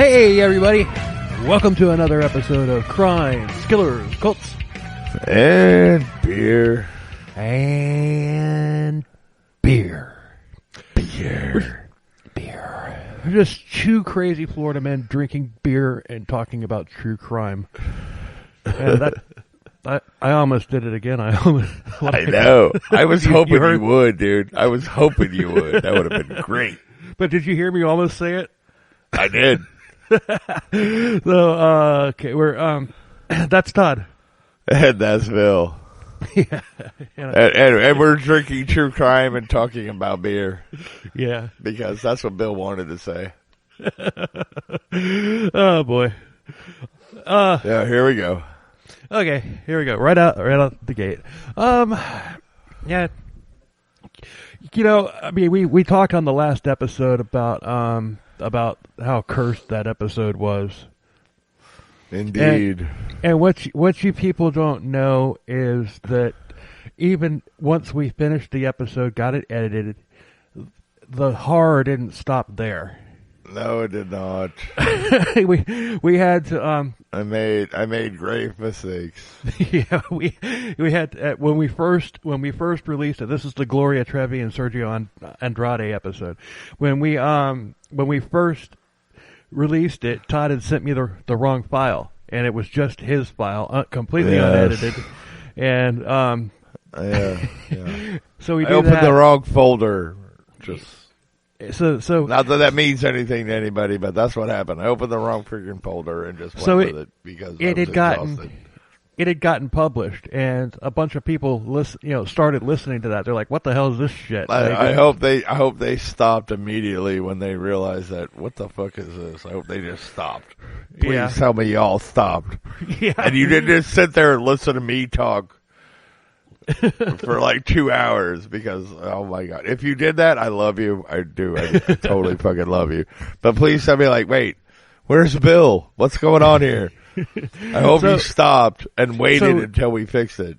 Hey, everybody. Welcome to another episode of Crimes, Killers, Cults, and beer. And beer. Beer. We're just two crazy Florida men drinking beer and talking about true crime. And that, I almost did it again. I know. I was hoping you would, dude. I was hoping you would. That would have been great. But did you hear me almost say it? I did. So, okay, we're, that's Todd. And that's Bill. Yeah. And we're drinking true crime and talking about beer. Yeah. Because that's what Bill wanted to say. Oh, boy. Yeah, here we go. Okay, here we go. Right out the gate. Yeah. You know, I mean, we talked on the last episode about how cursed that episode was. Indeed. And what you people don't know is that even once we finished the episode, got it edited, the horror didn't stop there. No, it did not. we had to. I made grave mistakes. Yeah, we had when we first released it. This is the Gloria Trevi and Sergio Andrade episode. When we first released it, Todd had sent me the wrong file, and it was just his file, completely unedited. And yeah. So we I opened the wrong folder. So not that means anything to anybody, but that's what happened. I opened the wrong freaking folder and just went with it because I was exhausted. It had gotten published, and a bunch of people started listening to that. They're like, "What the hell is this shit?" I hope they stopped immediately when they realized that. What the fuck is this? I hope they just stopped. Please tell me y'all stopped. Yeah, and you didn't just sit there and listen to me talk for like 2 hours because, oh my God. If you did that, I love you. I do. I totally fucking love you. But please tell me like, wait, where's Bill? What's going on here? I hope you stopped and waited until we fixed it.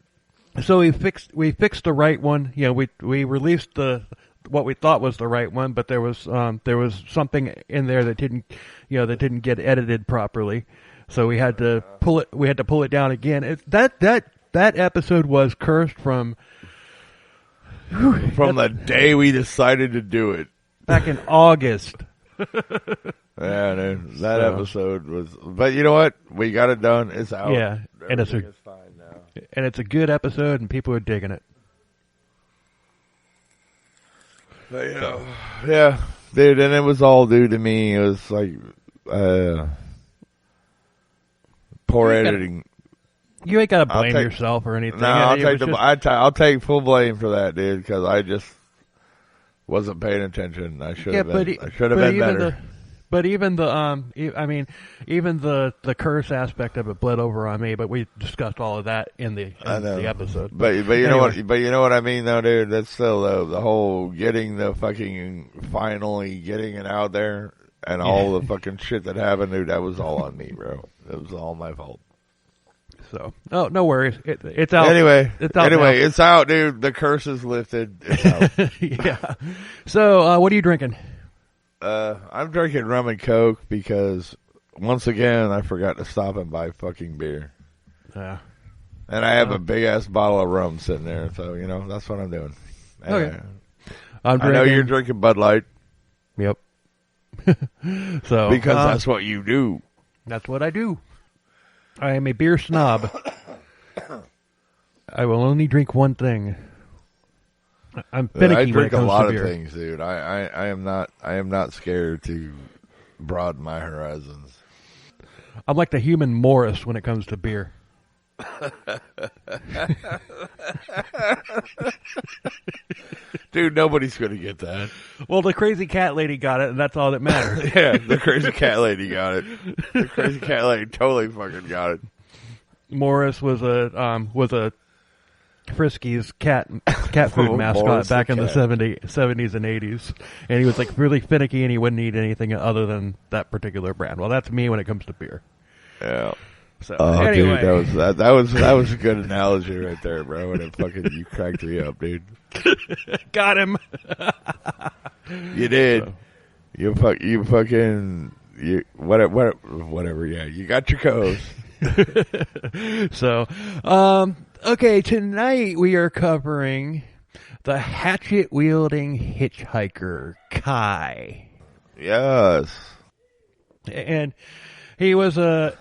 So we fixed the right one. You know, we released what we thought was the right one, but there was something in there that didn't get edited properly. So we had to pull it down again. That episode was cursed from the day we decided to do it. Back in August. Yeah, dude, that episode was... But you know what? We got it done. It's out. Yeah, and it's fine now. And it's a good episode, and people are digging it. But, yeah, dude, and it was all due to me. It was like... poor editing. You ain't got to blame yourself or anything. No, I'll take full blame for that, dude, because I just wasn't paying attention. I should have been better. But even the curse aspect of it bled over on me. But we discussed all of that in the episode. But you know what? But you know what I mean, though, dude. That's still the whole getting finally getting it out there and all the fucking shit that happened, dude. That was all on me, bro. It was all my fault. So, no worries. It's out. Anyway, now. It's out, dude. The curse is lifted. It's out. Yeah. So, what are you drinking? I'm drinking rum and Coke because once again I forgot to stop and buy fucking beer. Yeah. And I have a big ass bottle of rum sitting there, so that's what I'm doing. Okay. I know you're drinking Bud Light. Yep. So because that's what you do. That's what I do. I am a beer snob. I will only drink one thing. I'm finicky. I drink when it comes a lot to of beer. things, dude. I am not scared to broaden my horizons. I'm like the human Morris when it comes to beer. Dude, nobody's going to get that. Well, the crazy cat lady got it, and that's all that matters. Yeah, the crazy cat lady got it. The crazy cat lady totally fucking got it. Morris was a Frisky's cat food mascot Morris back in the the cat. 70s and 80s, and he was like really finicky, and he wouldn't eat anything other than that particular brand. Well, that's me when it comes to beer. Yeah. So anyway, dude, that was a good analogy right there, bro. And it fucking you cracked me up, dude. Got him. You did. So. You fucking whatever. Yeah, you got your coast. So, okay, tonight we are covering the Hatchet Wielding Hitchhiker, Kai. Yes. And he was a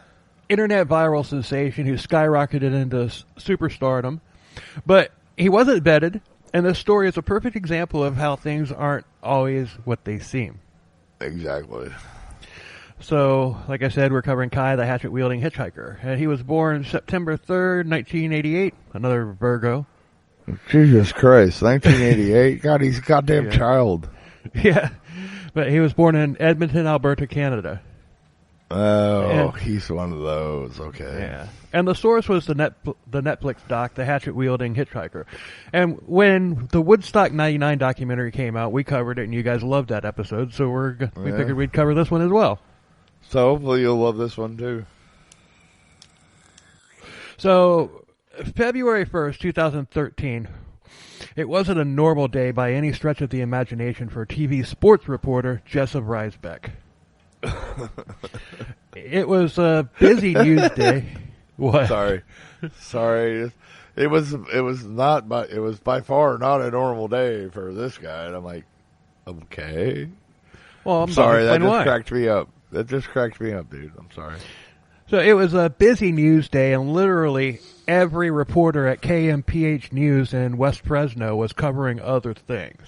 internet viral sensation who skyrocketed into superstardom, but he wasn't vetted, and this story is a perfect example of how things aren't always what they seem. Exactly. So, like I said, we're covering Kai, the hatchet-wielding hitchhiker. And he was born September 3rd, 1988, another Virgo. Jesus Christ, 1988? God, he's a goddamn child. Yeah, but he was born in Edmonton, Alberta, Canada. Oh, he's one of those. Okay. Yeah. And the source was the Netflix doc, The Hatchet-Wielding Hitchhiker. And when the Woodstock 99 documentary came out, we covered it, and you guys loved that episode, so we figured we'd cover this one as well. So hopefully you'll love this one too. So, February 1st, 2013, it wasn't a normal day by any stretch of the imagination for TV sports reporter Jessup Reisbeck. It was a busy news day. What? Sorry. It was by far not a normal day for this guy. And I'm like, okay. Well, I'm sorry. That just cracked me up. That just cracked me up, dude. I'm sorry. So it was a busy news day, and literally every reporter at KMPH News in West Fresno was covering other things.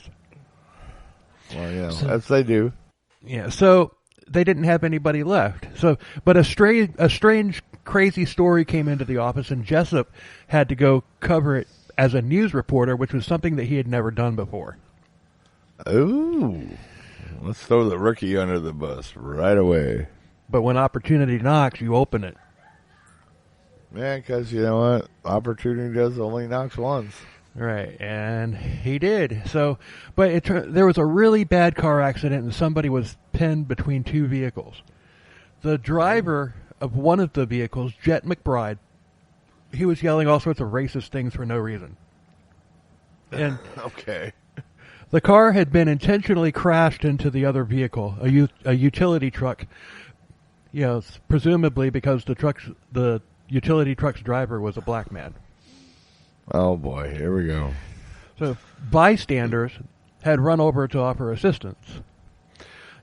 Well, yeah, as they do. Yeah, so they didn't have anybody left. But a strange, crazy story came into the office, and Jessup had to go cover it as a news reporter, which was something that he had never done before. Ooh. Let's throw the rookie under the bus right away. But when opportunity knocks, you open it. Yeah, because you know what? Opportunity does only knocks once. Right, and he did. So, but there was a really bad car accident, and somebody was pinned between two vehicles. The driver of one of the vehicles, Jet McBride, he was yelling all sorts of racist things for no reason. And okay. The car had been intentionally crashed into the other vehicle, a utility truck. You know, presumably because the utility truck's driver was a black man. Oh boy, here we go. So bystanders had run over to offer assistance.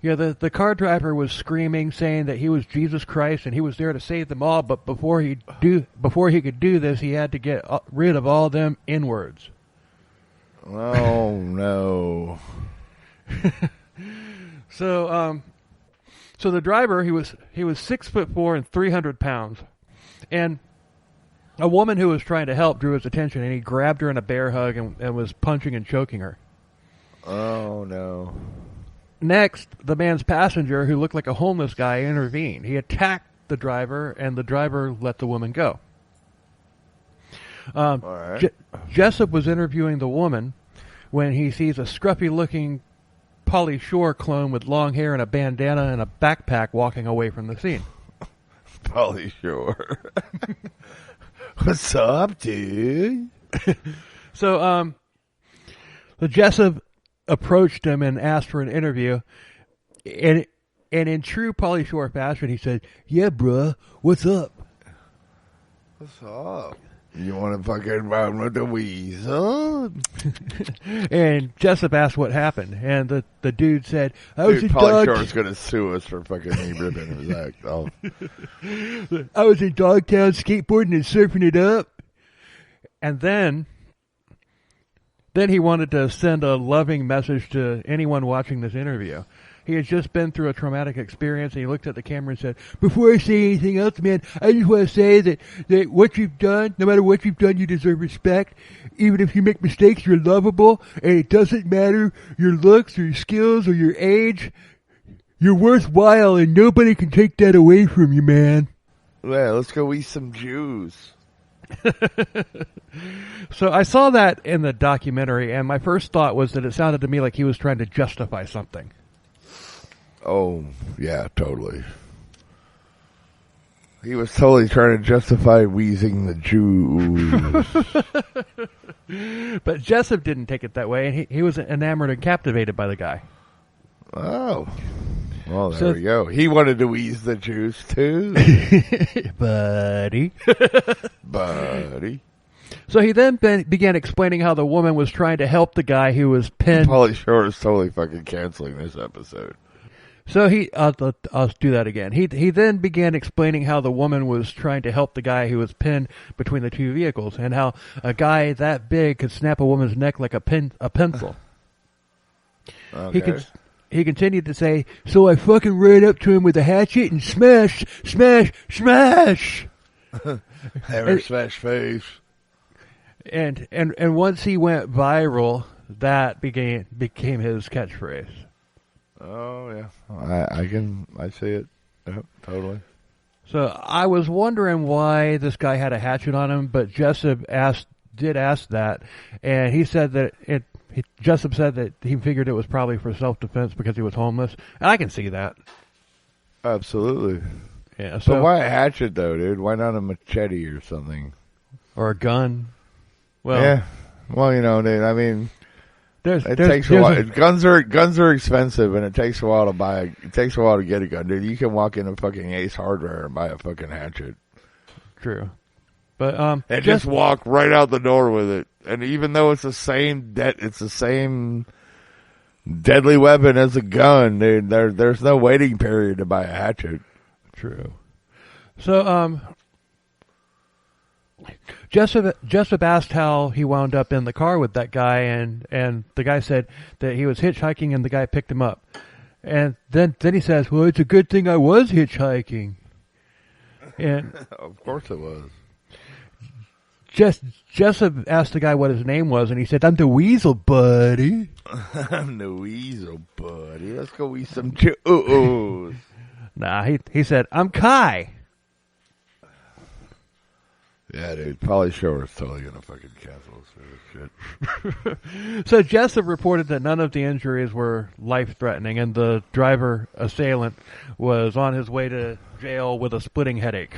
Yeah, the car driver was screaming, saying that he was Jesus Christ and he was there to save them all. But before he could do this, he had to get rid of all them N-words. Oh no! So the driver, he was 6'4" and 300 pounds, and a woman who was trying to help drew his attention, and he grabbed her in a bear hug and was punching and choking her. Oh no! Next, the man's passenger, who looked like a homeless guy, intervened. He attacked the driver, and the driver let the woman go. All right. Jessup was interviewing the woman when he sees a scruffy-looking Pauly Shore clone with long hair and a bandana and a backpack walking away from the scene. Pauly Shore. What's up, dude? So, the Jessup approached him and asked for an interview, and in true Pauly Shore fashion, he said, "Yeah, bruh, what's up?" What's up? You want to fucking run with the weasel? And Jessup asked what happened, and the dude said, "I was in Pauly Shore's going to sue us for fucking me ripping his act off. I was in Dogtown skateboarding and surfing it up." And then he wanted to send a loving message to anyone watching this interview. He had just been through a traumatic experience, and he looked at the camera and said, "Before I say anything else, man, I just want to say that what you've done, no matter what you've done, you deserve respect. Even if you make mistakes, you're lovable, and it doesn't matter your looks or your skills or your age. You're worthwhile, and nobody can take that away from you, man." Yeah, let's go eat some Jews. So I saw that in the documentary, and my first thought was that it sounded to me like he was trying to justify something. Oh, yeah, totally. He was totally trying to justify wheezing the Jews. But Jessup didn't take it that way, and he was enamored and captivated by the guy. Oh. Well, there we go. He wanted to wheeze the juice too. Buddy. Buddy. So he then began explaining how the woman was trying to help the guy who was pinned. Pauly Shore is totally fucking canceling this episode. So I'll do that again. He then began explaining how the woman was trying to help the guy who was pinned between the two vehicles, and how a guy that big could snap a woman's neck like a pencil. Okay. He continued to say, "So I fucking ran up to him with a hatchet and smash, smash, smash." Hammer smash face. And once he went viral, that became his catchphrase. Oh yeah, I see it. Yep, totally. So I was wondering why this guy had a hatchet on him, but Jessup did ask that, and he said that Jessup said that he figured it was probably for self-defense because he was homeless, and I can see that. Absolutely. Yeah. So why a hatchet though, dude? Why not a machete or something? Or a gun? Well, yeah. Well, dude. I mean. It takes a while. Guns are expensive, and it takes a while to buy. It takes a while to get a gun, dude. You can walk into fucking Ace Hardware and buy a fucking hatchet. True, but and just walk right out the door with it. And even though it's the same deadly weapon as a gun, dude, there's no waiting period to buy a hatchet. True. So Jessup asked how he wound up in the car with that guy, and the guy said that he was hitchhiking and the guy picked him up. And then he says, "Well, it's a good thing I was hitchhiking." And of course it was. Jessup asked the guy what his name was, and he said, "I'm the Weasel, buddy." I'm the Weasel, buddy. Let's go eat some choo-oos. Nah, he said, "I'm Kai." Yeah, dude. Pauly Shore is totally gonna fucking cancel this shit. So Jessup reported that none of the injuries were life-threatening, and the driver assailant was on his way to jail with a splitting headache.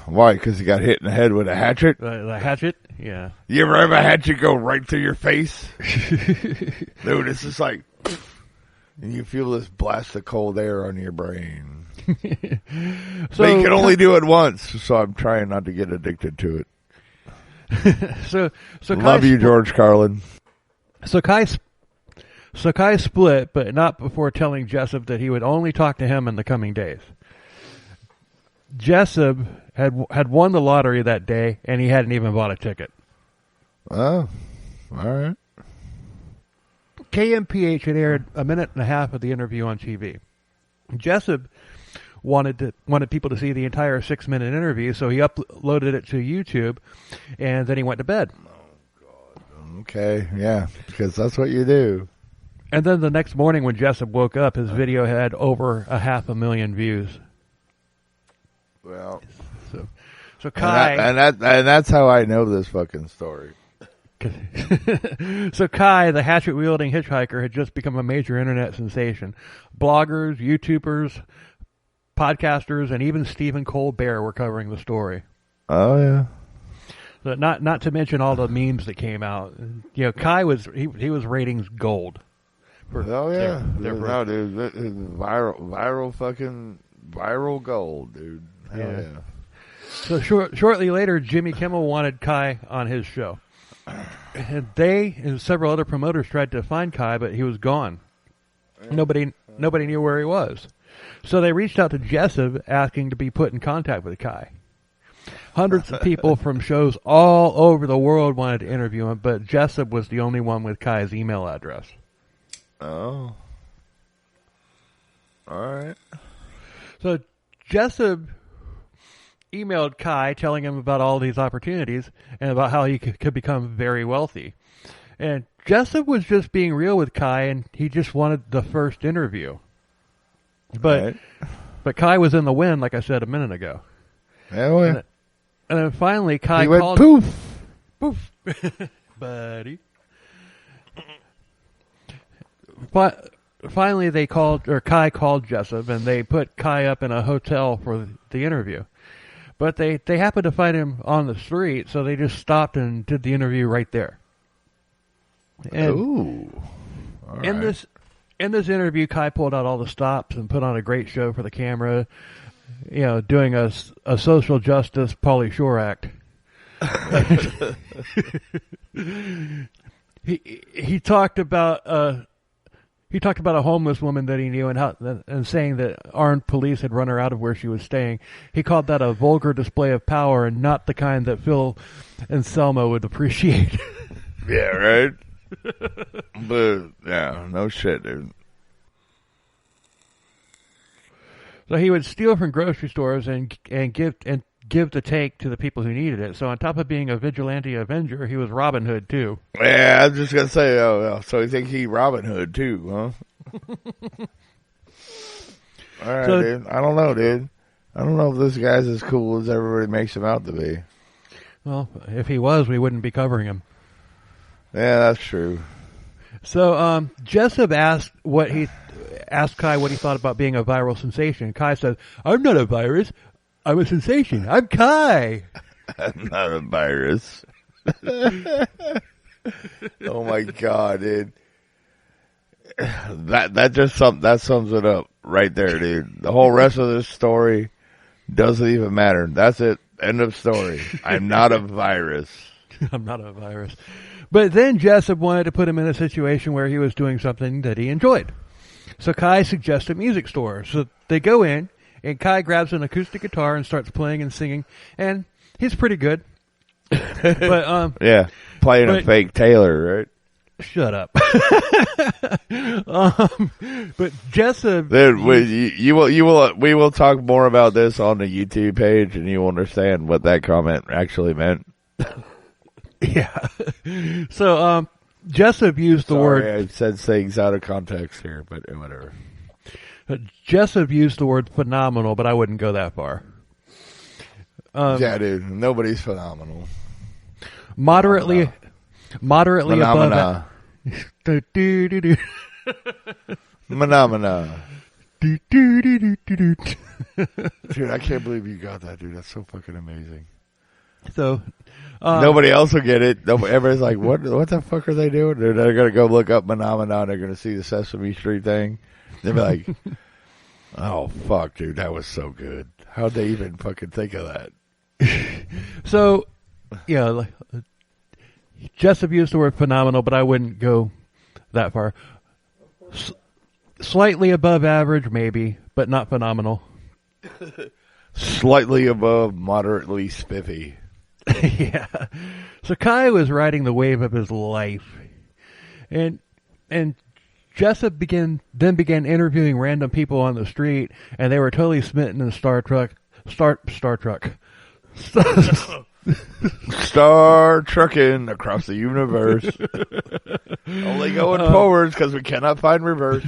Why? Because he got hit in the head with a hatchet? The hatchet? Yeah. You ever have a hatchet go right through your face? Dude, it's just like, and you feel this blast of cold air on your brain. So you can only do it once, so I'm trying not to get addicted to it. so love you, George Carlin. So Kai split, but not before telling Jessup that he would only talk to him in the coming days. Jessup had won the lottery that day, and he hadn't even bought a ticket. Oh, all right. KMPH had aired a minute and a half of the interview on TV. Jessup wanted people to see the entire 6-minute interview, so he uploaded it to YouTube, and then he went to bed. Oh, God. Okay, yeah, because that's what you do. And then the next morning when Jessup woke up, his video had over 500,000 views. Well, so Kai... And that's how I know this fucking story. So Kai, the Hatchet Wielding Hitchhiker, had just become a major internet sensation. Bloggers, YouTubers, podcasters, and even Stephen Colbert were covering the story. Oh yeah. So not to mention all the memes that came out. Kai was ratings gold. Oh yeah, no, dude, viral gold, dude. Hell yeah. So shortly later, Jimmy Kimmel wanted Kai on his show. And they and several other promoters tried to find Kai, but he was gone. Nobody knew where he was. So they reached out to Jessup asking to be put in contact with Kai. Hundreds of people from shows all over the world wanted to interview him, but Jessup was the only one with Kai's email address. Oh. All right. So Jessup emailed Kai telling him about all these opportunities and about how he could become very wealthy. And Jessup was just being real with Kai, and he just wanted the first interview. But Kai was in the wind, like I said a minute ago. Oh, yeah. And then finally Kai called... poof! Poof! Buddy. Finally Kai called Jessup, and they put Kai up in a hotel for the interview. But they happened to find him on the street, so they just stopped and did the interview right there. And ooh. All right. In this interview, Kai pulled out all the stops and put on a great show for the camera, doing a social justice Pauly Shore act. He talked about a homeless woman that he knew and saying that armed police had run her out of where she was staying. He called that a vulgar display of power and not the kind that Phil and Selma would appreciate. Yeah, right? But, yeah, no shit, dude. So he would steal from grocery stores and give the take to the people who needed it. So on top of being a vigilante avenger, he was Robin Hood too. Yeah, I was just gonna say, so you think he Robin Hood too, huh? All right, dude. I don't know, dude. I don't know if this guy's as cool as everybody makes him out to be. Well, if he was, we wouldn't be covering him. Yeah, that's true. So Jessup asked Kai what he thought about being a viral sensation. Kai said, "I'm not a virus. I'm a sensation. I'm Kai." I'm not a virus. Oh my god, dude. That sums it up right there, dude. The whole rest of this story doesn't even matter. That's it. End of story. I'm not a virus. I'm not a virus. But then Jessup wanted to put him in a situation where he was doing something that he enjoyed. So Kai suggested music store. So they go in, and Kai grabs an acoustic guitar and starts playing and singing, and he's pretty good. But yeah, playing a fake Taylor, right? Shut up. But Jessup, dude, we will talk more about this on the YouTube page, and you will understand what that comment actually meant. Yeah. So Jessup used the word. I said things out of context here, but whatever. Jessup used the word phenomenal, but I wouldn't go that far. Yeah, dude, nobody's phenomenal. Moderately above. Phenomena. Dude, I can't believe you got that, dude. That's so fucking amazing. So nobody else will get it. Everybody's like, "What the fuck are they doing?" They're gonna go look up Phenomena. They're gonna see the Sesame Street thing. They'll be like, "Oh fuck, dude, that was so good. How'd they even fucking think of that?" So, yeah, Jessup used the word phenomenal, but I wouldn't go that far. Slightly above average, maybe, but not phenomenal. Slightly above, moderately spiffy. Yeah. So Kai was riding the wave of his life, and Jessup began interviewing random people on the street, and they were totally smitten in Star Trek. Star trucking across the universe. Only going forwards because we cannot find reverse.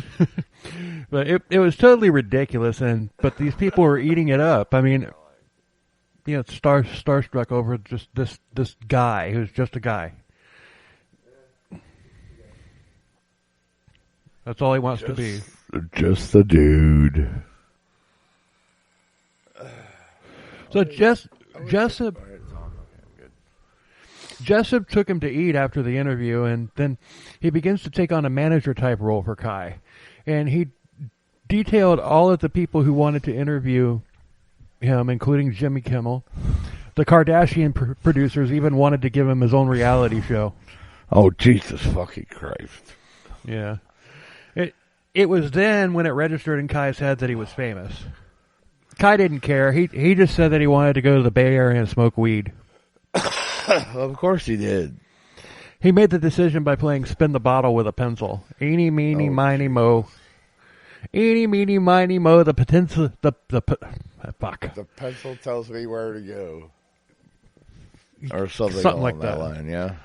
But it was totally ridiculous, but these people were eating it up. I mean, starstruck over just this guy who's just a guy. That's all he wants to be. Just a dude. So Jessup took him to eat after the interview, and then he begins to take on a manager-type role for Kai. And he detailed all of the people who wanted to interview him, including Jimmy Kimmel. The Kardashian producers even wanted to give him his own reality show. Oh, Jesus fucking Christ. Yeah. It was then when it registered in Kai's head that he was famous. Kai didn't care. He just said that he wanted to go to the Bay Area and smoke weed. Of course he did. He made the decision by playing Spin the Bottle with a pencil. Eeny, meeny, miny, mo. Eeny, meeny, miny, mo. The pencil. Fuck. The pencil tells me where to go. Or something along like that line, yeah.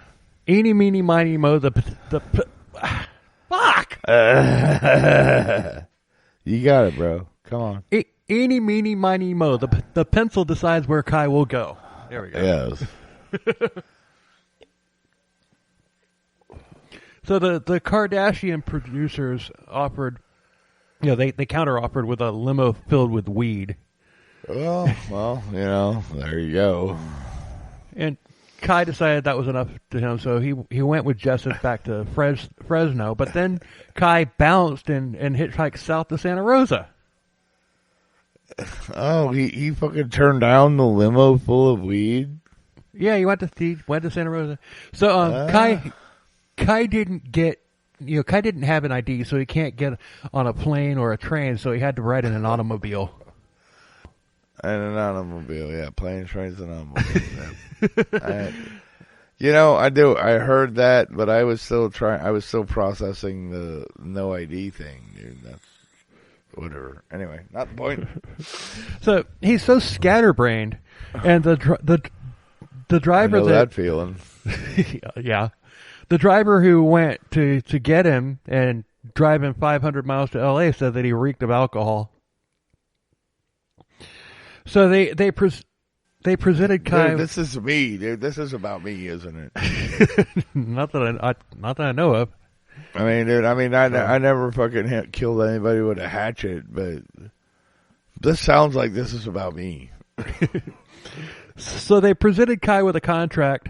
Eeny, meeny, miny, mo. Fuck! You got it, bro. Come on. Eeny, meeny, miny, mo. The pencil decides where Kai will go. There we go. Yes. So the Kardashian producers offered, they counter-offered with a limo filled with weed. Well, there you go. And Kai decided that was enough to him, so he went with Jessup back to Fresno. But then Kai bounced and hitchhiked south to Santa Rosa. Oh, he fucking turned down the limo full of weed? Yeah, he went to Santa Rosa. So Kai didn't get, Kai didn't have an ID, so he can't get on a plane or a train, so he had to ride in an automobile. And an automobile, yeah. Planes, trains, and automobiles. Yeah. I heard that, but I was still processing the no ID thing, dude. That's whatever. Anyway, not the point. So he's so scatterbrained, and the driver I know that feeling. Yeah, the driver who went to get him and drive him 500 miles to L.A. said that he reeked of alcohol. So they presented Kai. Dude, this is me, dude. This is about me, isn't it? Not that I know of. I mean, dude. I never fucking killed anybody with a hatchet, but this sounds like this is about me. So they presented Kai with a contract,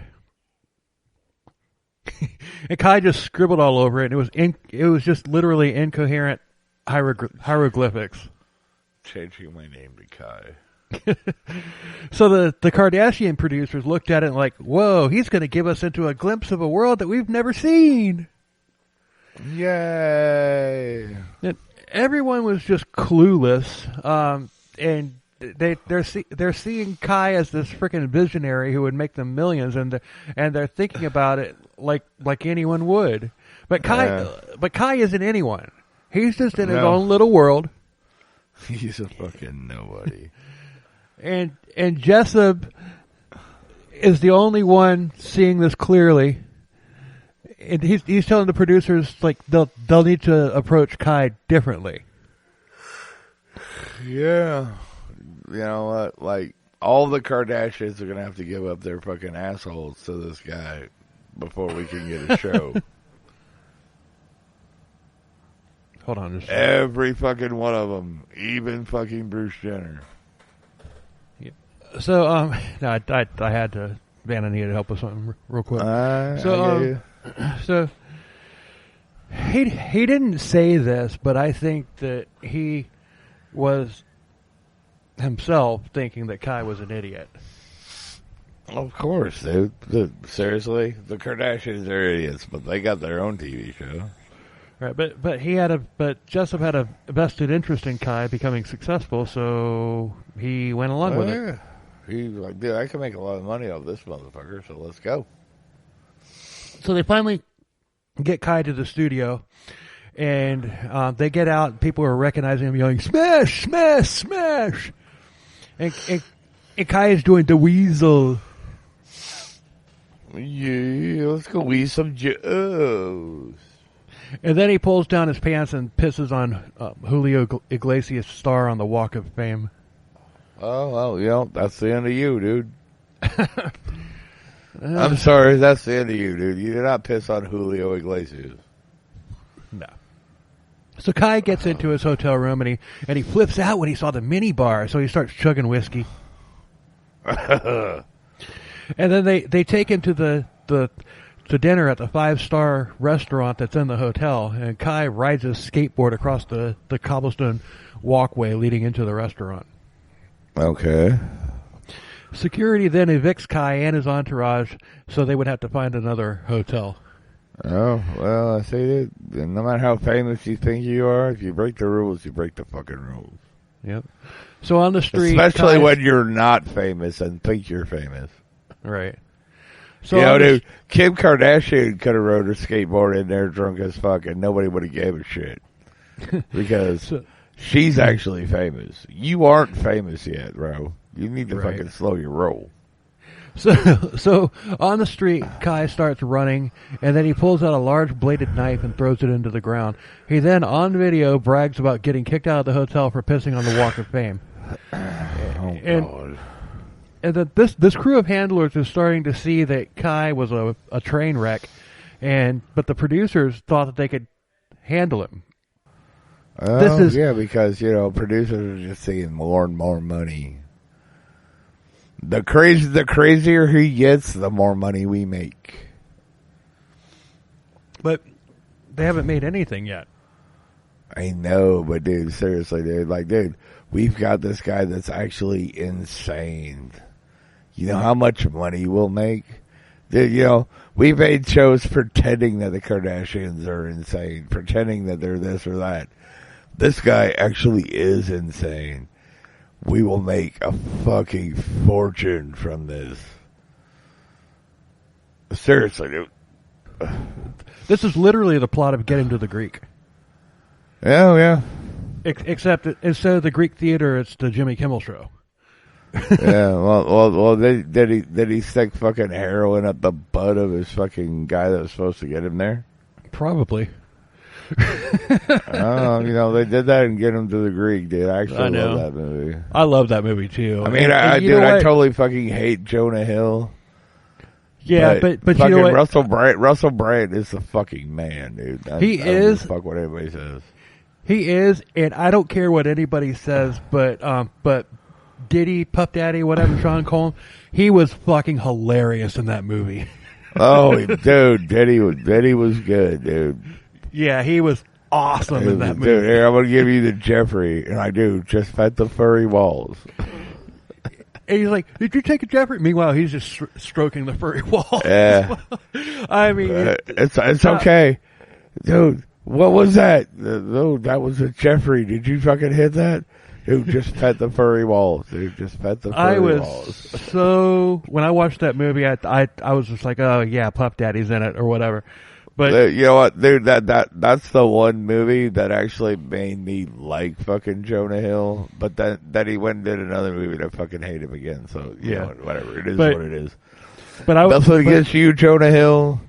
and Kai just scribbled all over it. And it was just literally incoherent hieroglyphics. Changing my name to Kai. So the Kardashian producers looked at it like, whoa, he's going to give us into a glimpse of a world that we've never seen. Yay. And everyone was just clueless. And they're seeing Kai as this freaking visionary who would make them millions, and they're thinking about it like anyone would. But Kai isn't anyone. He's just in his own little world. He's a fucking nobody. And Jessup is the only one seeing this clearly. And he's telling the producers like they'll need to approach Kai differently. Yeah. You know what? Like, all the Kardashians are going to have to give up their fucking assholes to this guy before we can get a show. Hold on. Every fucking one of them. Even fucking Bruce Jenner. Yeah. So, no, I had to, Vanna needed help with something real quick. So, he didn't say this, but I think that he was himself thinking that Kai was an idiot. Of course, dude. Seriously, the Kardashians are idiots, but they got their own TV show. Right, but Jessup had a vested interest in Kai becoming successful, so he went along with it. He's like, dude, I can make a lot of money off this motherfucker, so let's go. So they finally get Kai to the studio, and they get out. People are recognizing him, yelling, "Smash, smash, smash!" And Kai is doing the weasel. Yeah, let's go eat some Joes. And then he pulls down his pants and pisses on Julio Iglesias' star on the Walk of Fame. Oh, well, that's the end of you, dude. I'm sorry, that's the end of you, dude. You did not piss on Julio Iglesias. No. So Kai gets into his hotel room and he flips out when he saw the mini bar, so he starts chugging whiskey. And then they take him to the dinner at the 5-star restaurant that's in the hotel, and Kai rides his skateboard across the cobblestone walkway leading into the restaurant. Okay. Security then evicts Kai and his entourage, so they would have to find another hotel. Oh, well, I say that no matter how famous you think you are, if you break the rules, you break the fucking rules. Yep. So on the street... Especially when you're not famous and think you're famous. Right. So dude, Kim Kardashian could have rode her skateboard in there drunk as fuck and nobody would have gave a shit. Because she's actually famous. You aren't famous yet, bro. You need to fucking slow your roll. So on the street, Kai starts running, and then he pulls out a large bladed knife and throws it into the ground. He then, on video, brags about getting kicked out of the hotel for pissing on the Walk of Fame. God. And that this crew of handlers is starting to see that Kai was a train wreck, but the producers thought that they could handle him. Yeah, because producers are just seeing more and more money. The crazier he gets, the more money we make. But they haven't made anything yet. I know, but dude, seriously, dude, like, dude, we've got this guy that's actually insane. You know how much money we'll make? Dude, you know, we made shows pretending that the Kardashians are insane, pretending that they're this or that. This guy actually is insane. We will make a fucking fortune from this. Seriously, dude. This is literally the plot of Get Him to the Greek. Oh, yeah. Except instead of the Greek theater, it's the Jimmy Kimmel show. Yeah, well, did he stick fucking heroin up the butt of his fucking guy that was supposed to get him there? Probably. Oh, you know, they did that and Get Him to the Greek, dude. I actually know. love that movie. I love that movie too. I mean, I totally fucking hate Jonah Hill. Yeah, but fucking you know what? Russell Brand is the fucking man, dude. I don't give a fuck what anybody says. He is, and I don't care what anybody says, but Diddy, Puff Daddy, whatever, Sean Combs, he was fucking hilarious in that movie. Oh, dude, Diddy was good, dude. Yeah, he was awesome in that movie. Dude, here, I'm going to give you the Jeffrey, and I do, just pet the furry walls. And he's like, did you take a Jeffrey? Meanwhile, he's just stroking the furry walls. Yeah. I mean. It's okay. Dude, what was that? No, that was a Jeffrey. Did you fucking hit that? Dude, just pet the furry walls. Dude, just pet the furry walls. So, when I watched that movie, I was just like, oh yeah, Puff Daddy's in it, or whatever. But you know what, dude? That's the one movie that actually made me like fucking Jonah Hill. But then he went and did another movie that fucking hate him again. So you know, whatever. It is what it is. But nothing against you, Jonah Hill.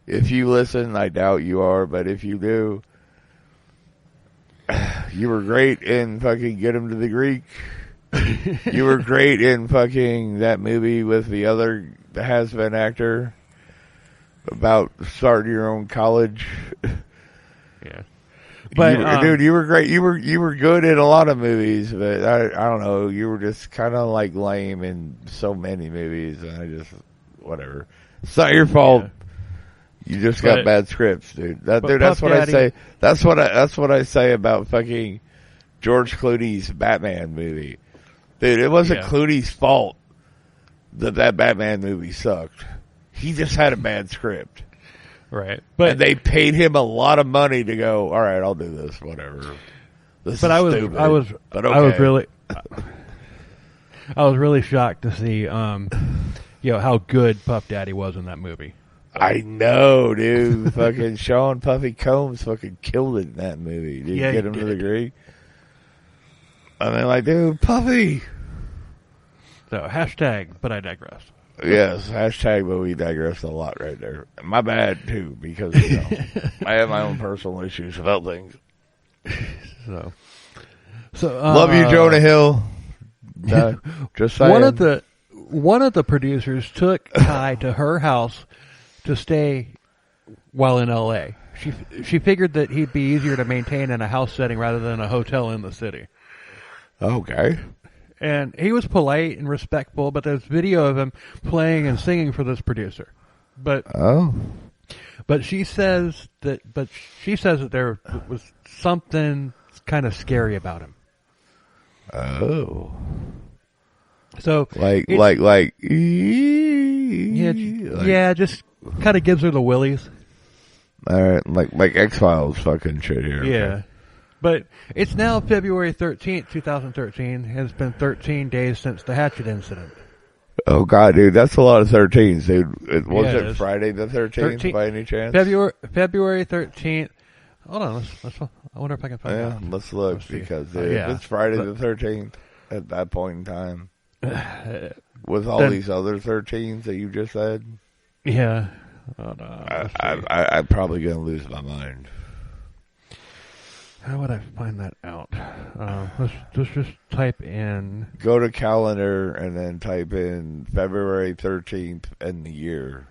If you listen, I doubt you are, but if you do, you were great in fucking Get Him to the Greek. You were great in fucking that movie with the has-been actor. About starting your own college. Yeah. But dude, you were great. You were good in a lot of movies, but I don't know. You were just kind of like lame in so many movies, and I just whatever. It's not your fault. Yeah. You just got bad scripts, dude. That's what I say. That's what I say about fucking George Clooney's Batman movie, dude. It wasn't Clooney's fault that Batman movie sucked. He just had a bad script. Right. And they paid him a lot of money to go, all right, I'll do this, whatever. I was really shocked to see, you know, how good Puff Daddy was in that movie. I know, dude. Fucking Sean Puffy Combs fucking killed it in that movie. Did you get him to the Greek? I mean, like, dude, Puffy. So, hashtag, but I digress. Yes, hashtag, but we digressed a lot right there. My bad, too, because, you know, I have my own personal issues about things. So love you, Jonah Hill. Just saying. One of the producers took Ty to her house to stay while in L.A. She figured that he'd be easier to maintain in a house setting rather than a hotel in the city. Okay. And he was polite and respectful, but there's video of him playing and singing for this producer. But she says that there was something kind of scary about him. Oh. So just kind of gives her the willies. All right, like X-Files fucking shit here. Yeah. Okay. But it's now February 13th, 2013, and it's been 13 days since the Hatchet incident. Oh, God, dude, that's a lot of 13s, dude. Was it is. Friday the 13th by any chance? February 13th. Hold on, let's I wonder if I can find out. Yeah, let's look, because if it's Friday the 13th at that point in time, with all these other 13s that you just said. Yeah. Hold on, I'm probably going to lose my mind. How would I find that out? Let's just type in. Go to calendar and then type in February 13th and the year.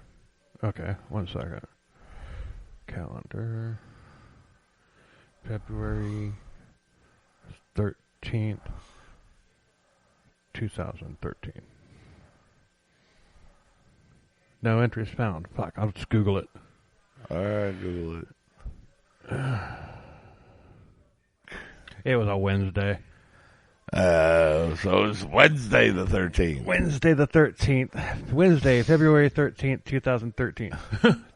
Okay, 1 second. Calendar. February 13th, 2013. No entries found. Fuck, I'll just Google it. All right, Google it. It was a Wednesday. So it's Wednesday the 13th. Wednesday the 13th. Wednesday, February 13th, 2013.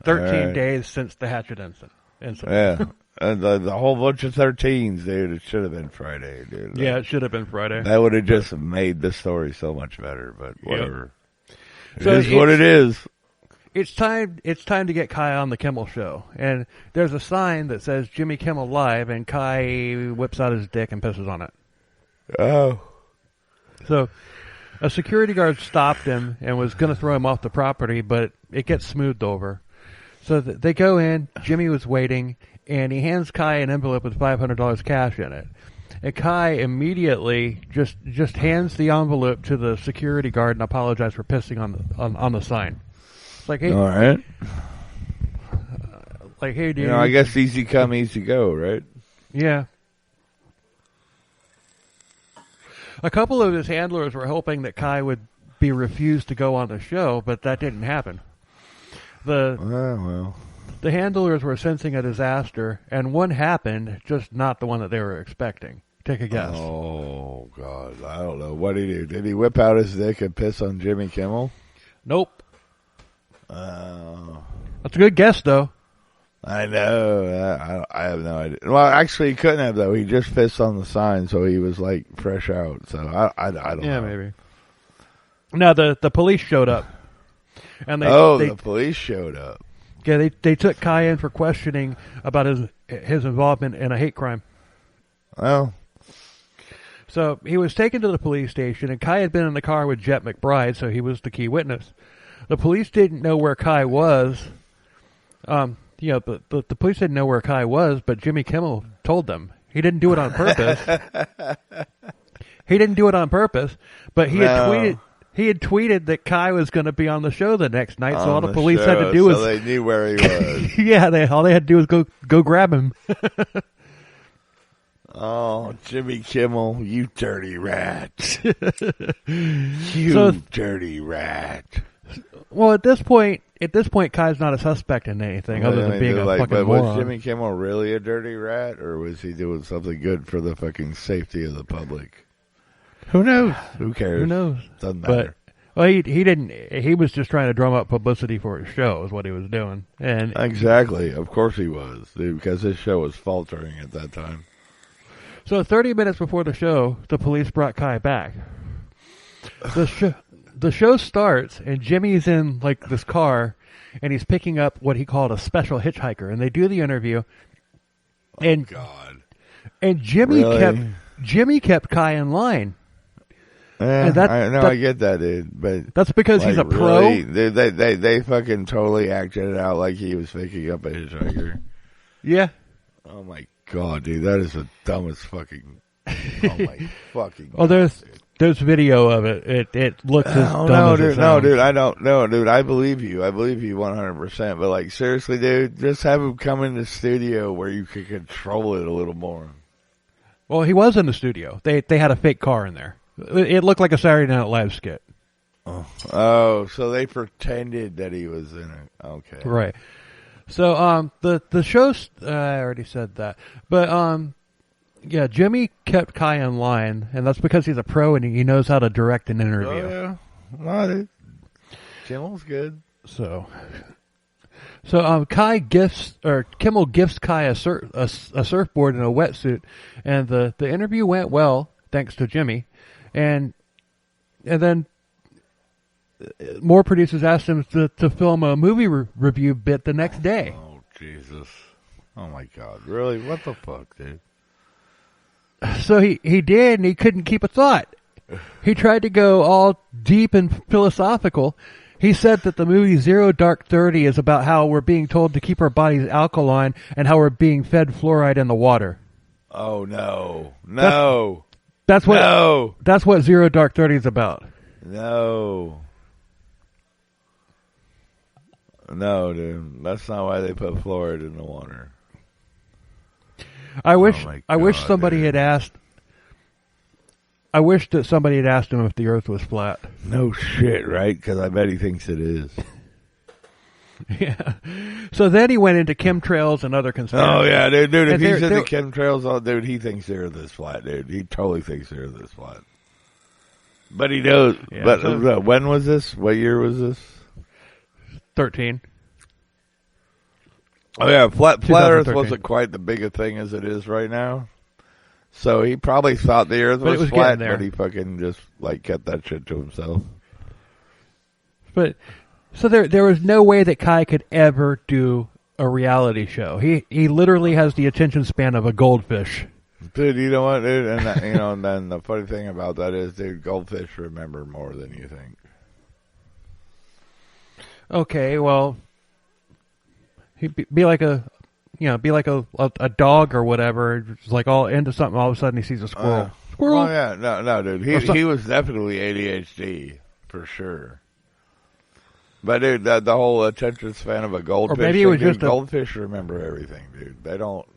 13 days since the Hatchet incident. Yeah. And the whole bunch of 13s, dude. It should have been Friday, dude. Yeah, it should have been Friday. That would have just made the story so much better, but whatever. Yep. So it is what it is. It's time to get Kai on the Kimmel show. And there's a sign that says Jimmy Kimmel Live, and Kai whips out his dick and pisses on it. Oh. So a security guard stopped him and was going to throw him off the property, but it gets smoothed over. So they go in, Jimmy was waiting, and he hands Kai an envelope with $500 cash in it. And Kai immediately just hands the envelope to the security guard and apologizes for pissing on the sign. It's like, hey, all right. Like, hey, dude. I guess easy come, easy go, right? Yeah. A couple of his handlers were hoping that Kai would be refused to go on the show, but that didn't happen. The handlers were sensing a disaster, and one happened, just not the one that they were expecting. Take a guess. Oh, God. I don't know. What did he do? Did he whip out his dick and piss on Jimmy Kimmel? Nope. That's a good guess, though. I know. I have no idea. Well, actually, he couldn't have, though. He just pissed on the sign, so he was, like, fresh out. So I don't know. Yeah, maybe. Now, the police showed up. And the police showed up. Yeah, they took Kai in for questioning about his involvement in a hate crime. Oh. So he was taken to the police station, and Kai had been in the car with Jet McBride, so he was the key witness. The police didn't know where Kai was. The police didn't know where Kai was, but Jimmy Kimmel told them. He didn't do it on purpose. But he had tweeted that Kai was going to be on the show the next night, so all the police had to do was... So they knew where he was. Yeah, all they had to do was go grab him. Oh, Jimmy Kimmel, you dirty rat. You dirty rat. Well, at this point, Kai's not a suspect in anything other than being a fucking moron. Was Jimmy Kimmel really a dirty rat, or was he doing something good for the fucking safety of the public? Who knows? Who cares? Who knows? Doesn't matter. Well, he didn't. He was just trying to drum up publicity for his show, is what he was doing. And exactly. Of course he was, dude, because his show was faltering at that time. So 30 minutes before the show, the police brought Kai back. The show starts, and Jimmy's in like this car, and he's picking up what he called a special hitchhiker. And they do the interview. And God. And Jimmy kept Kai in line. Yeah, I get that, dude, but that's because he's a pro. Really, they fucking totally acted it out like he was picking up a hitchhiker. Yeah. Oh my God, dude, that is the dumbest fucking. Oh my fucking. Oh, God, there's video of it. It looks as dumb as it sounds. No, dude, I don't know, dude. I believe you. I believe you 100%. But like, seriously, dude, just have him come in the studio where you can control it a little more. Well, he was in the studio. They had a fake car in there. It looked like a Saturday Night Live skit. Oh, so they pretended that he was in it. Okay. Right. So, the show's, I already said that. But, yeah, Jimmy kept Kai in line, and that's because he's a pro and he knows how to direct an interview. Oh, yeah. Well, dude. Kimmel's good. So Kimmel gifts Kai a surfboard and a wetsuit, and the interview went well, thanks to Jimmy. And then more producers asked him to film a movie review bit the next day. Oh, Jesus. Oh, my God. Really? What the fuck, dude? So he did, and he couldn't keep a thought. He tried to go all deep and philosophical. He said that the movie Zero Dark 30 is about how we're being told to keep our bodies alkaline and how we're being fed fluoride in the water. Oh, no. No. That's what Zero Dark 30 is about. No. No, dude. That's not why they put fluoride in the water. I wish somebody had asked. I wish that somebody had asked him if the Earth was flat. No shit, right? Because I bet he thinks it is. Yeah. So then he went into chemtrails and other conspiracies. Oh yeah, dude. If And he's they're- into chemtrails, oh, dude, he thinks they're this flat, dude. He totally thinks they're this flat. But he knows. Yeah, but so- when was this? What year was this? 13. Oh yeah, flat Earth 2013. wasn't quite the big a thing as it is right now. So he probably thought the Earth But it was was flat, getting there. but he fucking just like kept that shit to himself. But so there was no way that Kai could ever do a reality show. He literally has the attention span of a goldfish. Dude, you know what, dude? And that, and then the funny thing about that is, dude, goldfish remember more than you think. Okay, well, he'd be like a dog or whatever. Just like all into something. All of a sudden, he sees a squirrel. Squirrel. Oh yeah, no, dude. He was definitely ADHD for sure. But dude, the whole attention span of a goldfish. Or maybe it was dude, just goldfish remember everything, dude. They don't.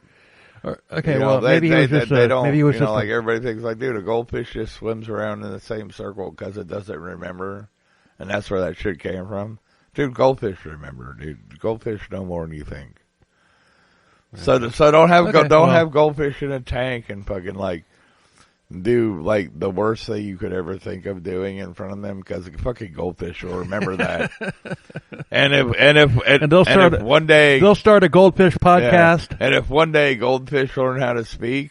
Okay, You know, well, maybe he was just they don't, maybe he was you know, just like everybody thinks, like, dude, a goldfish just swims around in the same circle because it doesn't remember, and that's where that shit came from. Dude, goldfish remember, dude. Goldfish know more than you think. So don't have goldfish in a tank and fucking like do like the worst thing you could ever think of doing in front of them, because the fucking goldfish will remember that. and if one day they'll start a goldfish podcast. yeah, and if one day goldfish learn how to speak,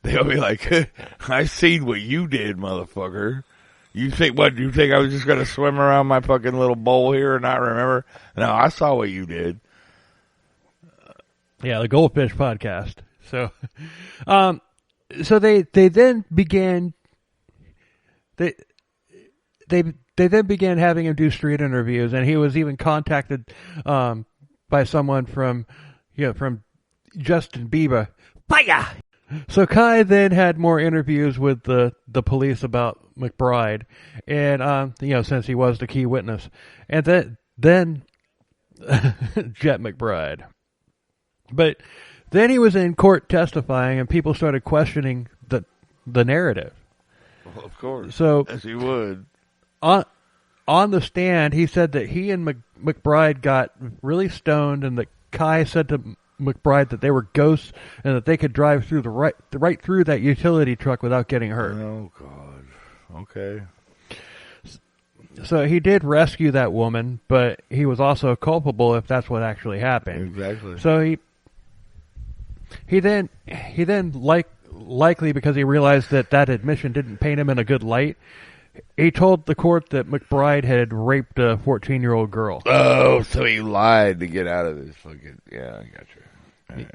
they'll be like, "I seen what you did, motherfucker. You think I was just gonna swim around my fucking little bowl here and not remember? No, I saw what you did." Yeah, the Goldfish podcast. So, so they then began they then began having him do street interviews, and he was even contacted by someone from Justin Bieber. Fire! So Kai then had more interviews with the police about McBride, and since he was the key witness, and then Jet McBride. But then he was in court testifying, and people started questioning the narrative. Well, of course, so as he would. On the stand, he said that he and McBride got really stoned, and that Kai said to McBride that they were ghosts and that they could drive through right through that utility truck without getting hurt. Oh God. Okay. So he did rescue that woman, but he was also culpable if that's what actually happened. Exactly. So he then likely because he realized that admission didn't paint him in a good light, he told the court that McBride had raped a 14-year-old girl. Oh, so he lied to get out of this fucking... Yeah, I got you.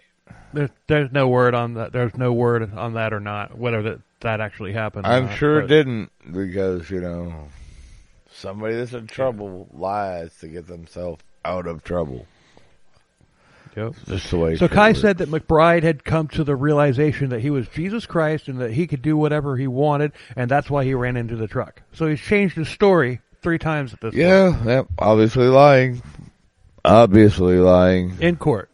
Right. There's no word on that. There's no word on that or not, whether that actually happened. I'm sure it didn't, because, somebody that's in trouble lies to get themselves out of trouble. Yep. Just the way. So Kai said that McBride had come to the realization that he was Jesus Christ and that he could do whatever he wanted, and that's why he ran into the truck. So he's changed his story 3 times at this point. Yeah, obviously lying. In court.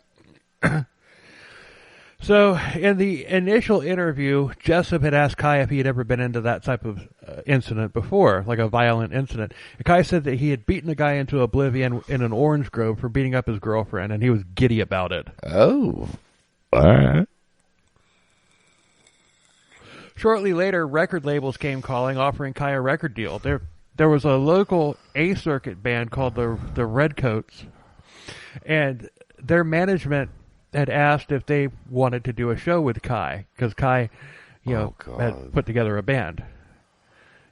So, in the initial interview, Jessup had asked Kai if he had ever been into that type of incident before, like a violent incident. And Kai said that he had beaten a guy into oblivion in an orange grove for beating up his girlfriend, and he was giddy about it. Oh, all right. Shortly later, record labels came calling, offering Kai a record deal. There was a local A-circuit band called the Redcoats, and their management had asked if they wanted to do a show with Kai, because Kai, had put together a band.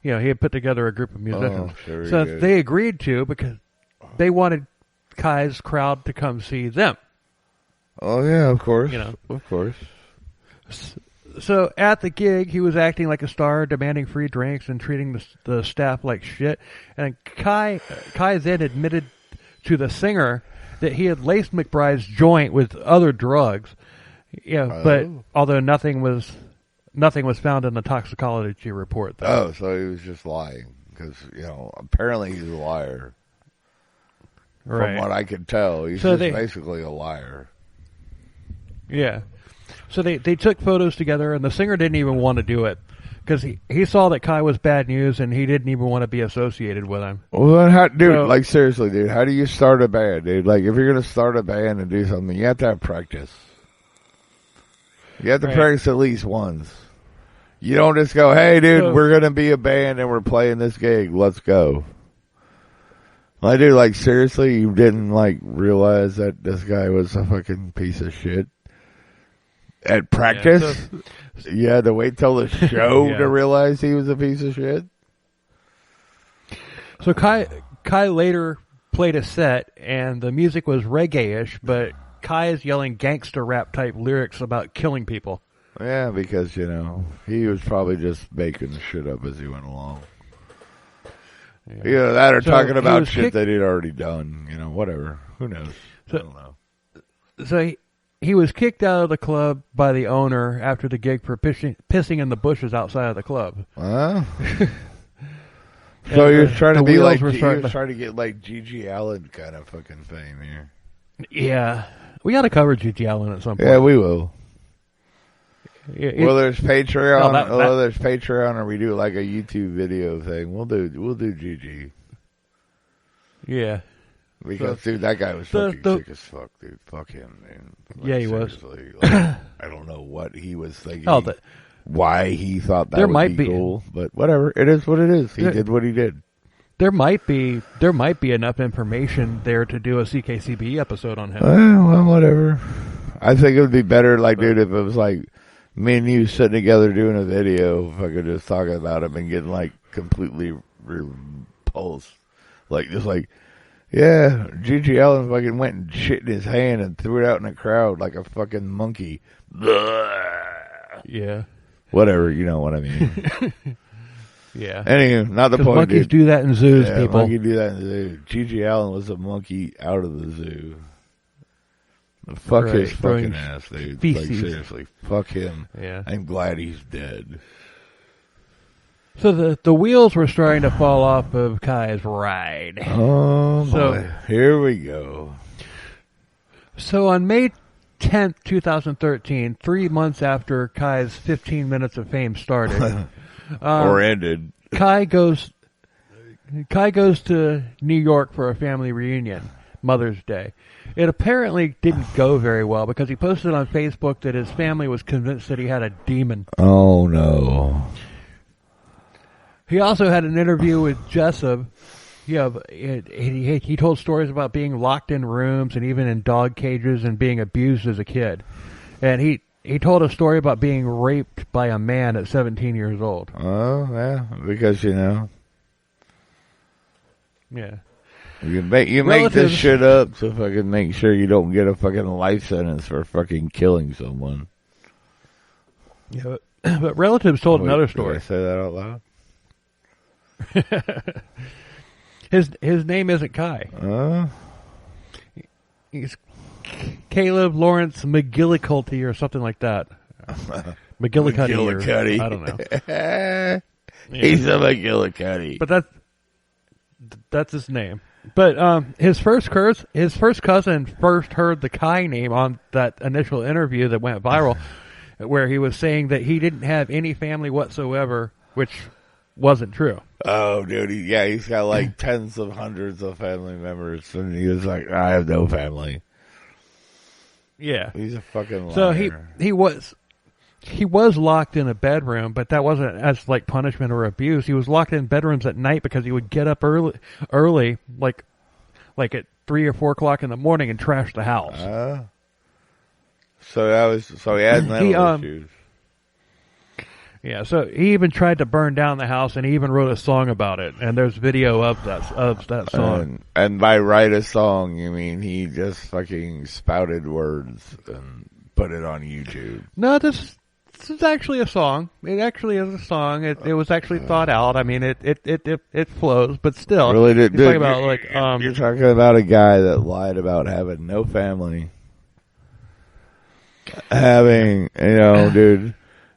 He had put together a group of musicians. So they agreed to, because they wanted Kai's crowd to come see them. Oh yeah, of course. Of course. So at the gig, he was acting like a star, demanding free drinks and treating the staff like shit. And Kai then admitted to the singer that he had laced McBride's joint with other drugs. But although nothing was found in the toxicology report. Though. Oh, so he was just lying, because apparently he's a liar. Right. From what I can tell, he's basically a liar. Yeah. So they took photos together, and the singer didn't even want to do it because he saw that Kai was bad news and he didn't even want to be associated with him. Well, then dude, like seriously, dude, how do you start a band, dude? Like if you're gonna start a band and do something, you have to have practice. You have to practice at least once. You don't just go, hey, dude, we're gonna be a band and we're playing this gig. Let's go. Like, dude, like seriously, you didn't like realize that this guy was a fucking piece of shit at practice? You had to wait till the show to realize he was a piece of shit? So Kai later played a set, and the music was reggae-ish, but Kai is yelling gangster rap type lyrics about killing people. Yeah, because, you know, he was probably just making shit up as he went along. Yeah, that or talking about shit that he'd already done. You know, whatever. Who knows? I don't know. So he was kicked out of the club by the owner after the gig for pissing in the bushes outside of the club. So he was trying to be like, he was trying to get like Gigi Allen kind of fucking fame here. Yeah. We got to cover Gigi Allen at some point. Yeah, we will. Well, there's Patreon. There's Patreon, or we do like a YouTube video thing. We'll do Gigi. Yeah. Because dude, that guy was fucking sick as fuck, dude. Fuck him, man. Like, yeah, he was. Like, I don't know what he was thinking. Why he thought that would be cool, but whatever. It is what it is. He did what he did. There might be enough information there to do a CKCB episode on him. Well, whatever. I think it would be better, like, dude, if it was like me and you sitting together doing a video, fucking just talking about him and getting like completely repulsed, like just like, yeah, Gigi Allen fucking went and shit in his hand and threw it out in the crowd like a fucking monkey. Yeah. Whatever, you know what I mean. Yeah. Anyway, not the point. Monkeys do that in zoos, people. Monkeys do that in zoos. Gigi Allen was a monkey out of the zoo. Fuck his fucking ass, dude. Feces. Like, seriously, fuck him. Yeah. I'm glad he's dead. So the wheels were starting to fall off of Kai's ride. Oh, boy. Here we go. So on May 10th, 2013, 3 months after Kai's 15 minutes of fame started, or ended, Kai goes to New York for a family reunion, Mother's Day. It apparently didn't go very well because he posted on Facebook that his family was convinced that he had a demon. Oh, no. He also had an interview with Jessup. He told stories about being locked in rooms and even in dog cages and being abused as a kid. And he told a story about being raped by a man at 17 years old. Oh, yeah, because, you know. Yeah. You make this shit up to fucking make sure you don't get a fucking life sentence for fucking killing someone. Yeah, but relatives told another story. Did I say that out loud? His name isn't Kai. He's Caleb Lawrence McGillicuddy or something like that. McGillicuddy. I don't know. He's a McGillicuddy. But that's his name. But his first cousin first heard the Kai name on that initial interview that went viral, where he was saying that he didn't have any family whatsoever, which wasn't true. Oh, dude, he's got like tens of hundreds of family members, and he was like, I have no family. Yeah, he's a fucking liar. So he was locked in a bedroom, but that wasn't as like punishment or abuse. He was locked in bedrooms at night because he would get up early, like at 3 or 4 o'clock in the morning, and trash the house. So he had mental issues. Yeah, so he even tried to burn down the house, and he even wrote a song about it. And there's video of that song. And by write a song, you mean he just fucking spouted words and put it on YouTube? No, this is actually a song. It actually is a song. It was actually thought out. I mean, it flows, but still. Really, you're talking about you're talking about a guy that lied about having no family, having dude,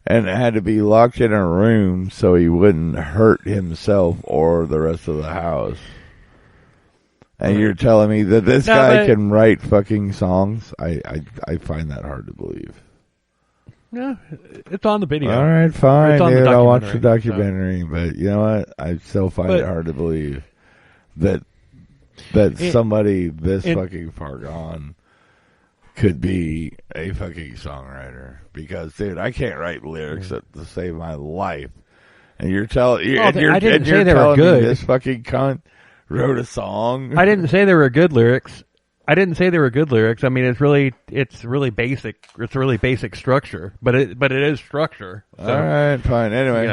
and had to be locked in a room so he wouldn't hurt himself or the rest of the house. And you're telling me that this guy can write fucking songs? I find that hard to believe. No, it's on the video. All right, fine, It's on the dude. I'll watch the documentary, documentary, but you know what? I still find it hard to believe that somebody this fucking far gone could be a fucking songwriter. Because, dude, I can't write lyrics to save my life. And you're telling I didn't say they were good. This fucking cunt wrote a song. I didn't say they were good lyrics. I mean, it's really basic. It's a really basic structure, but it is structure. So, all right, fine. Anyway,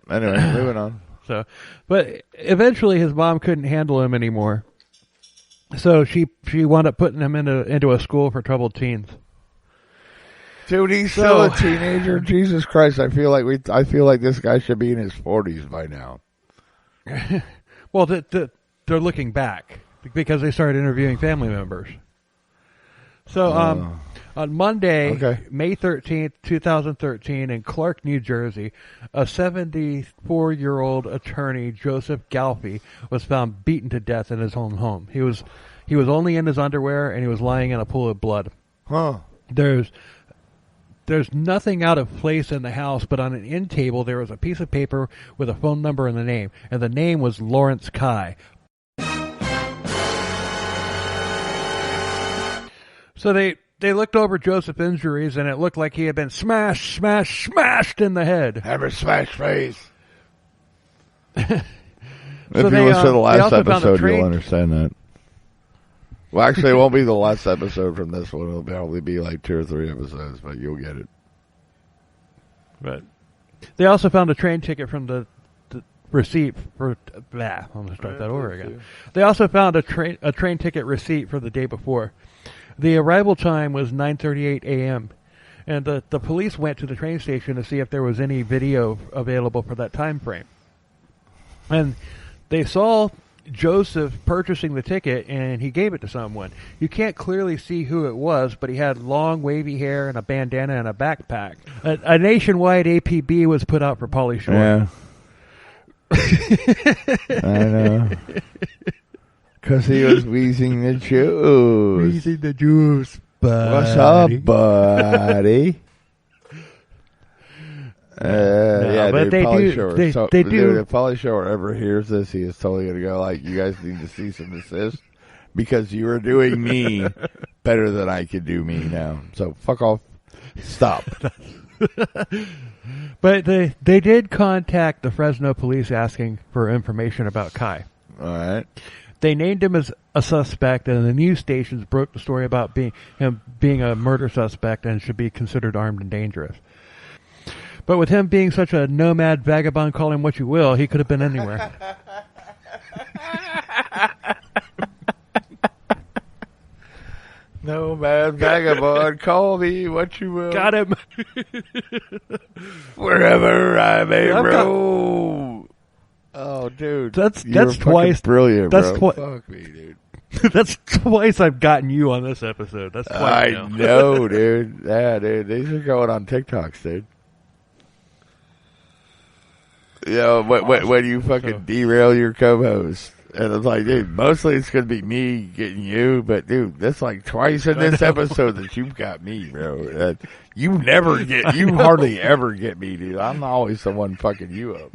moving on. So, but eventually his mom couldn't handle him anymore, so she wound up putting him into a school for troubled teens. Dude, he's still a teenager. Jesus Christ! I feel like this guy should be in his 40s by now. Well, they're looking back because they started interviewing family members. So, on Monday, May 13th, 2013, in Clark, New Jersey, a 74-year-old attorney, Joseph Galfi, was found beaten to death in his own home. He was only in his underwear, and he was lying in a pool of blood. Huh. There's nothing out of place in the house, but on an end table there was a piece of paper with a phone number and the name, and the name was Lawrence Kai. So they looked over Joseph's injuries, and it looked like he had been smashed in the head. Hammer smash face. If you listen to the last episode, you'll understand that. Well, actually, it won't be the last episode from this one. It'll probably be like 2 or 3 episodes, but you'll get it. But they also found a train ticket from the receipt for. I'm going to start that over again. They also found a train ticket receipt for the day before. The arrival time was 9:38 a.m., and the police went to the train station to see if there was any video available for that time frame. And they saw Joseph purchasing the ticket, and he gave it to someone. You can't clearly see who it was, but he had long wavy hair and a bandana and a backpack. A nationwide APB was put out for Pauly Shore. Yeah. I know. Because he was wheezing the juice. Wheezing the juice, buddy. What's up, buddy? But dude, Pauly Shore. They do. Dude, if Pauly Shore ever hears this, he is totally going to go like, you guys need to cease and desist because you are doing me better than I can do me now. So fuck off. Stop. But they did contact the Fresno police asking for information about Kai. All right. They named him as a suspect, and the news stations broke the story about him being a murder suspect and should be considered armed and dangerous. But with him being such a nomad vagabond, call him what you will, he could have been anywhere. Nomad vagabond, call me what you will. Got him. Wherever I may roam. Oh, dude. That's twice. Brilliant, bro. Fuck me, dude. That's twice I've gotten you on this episode. That's twice I know, dude. Yeah, dude. These are going on TikToks, dude. You know, when you fucking derail your co-host. And it's like, dude, mostly it's going to be me getting you, but dude, that's like twice in this episode that you've got me, bro. You hardly ever get me, dude. I'm always the one fucking you up.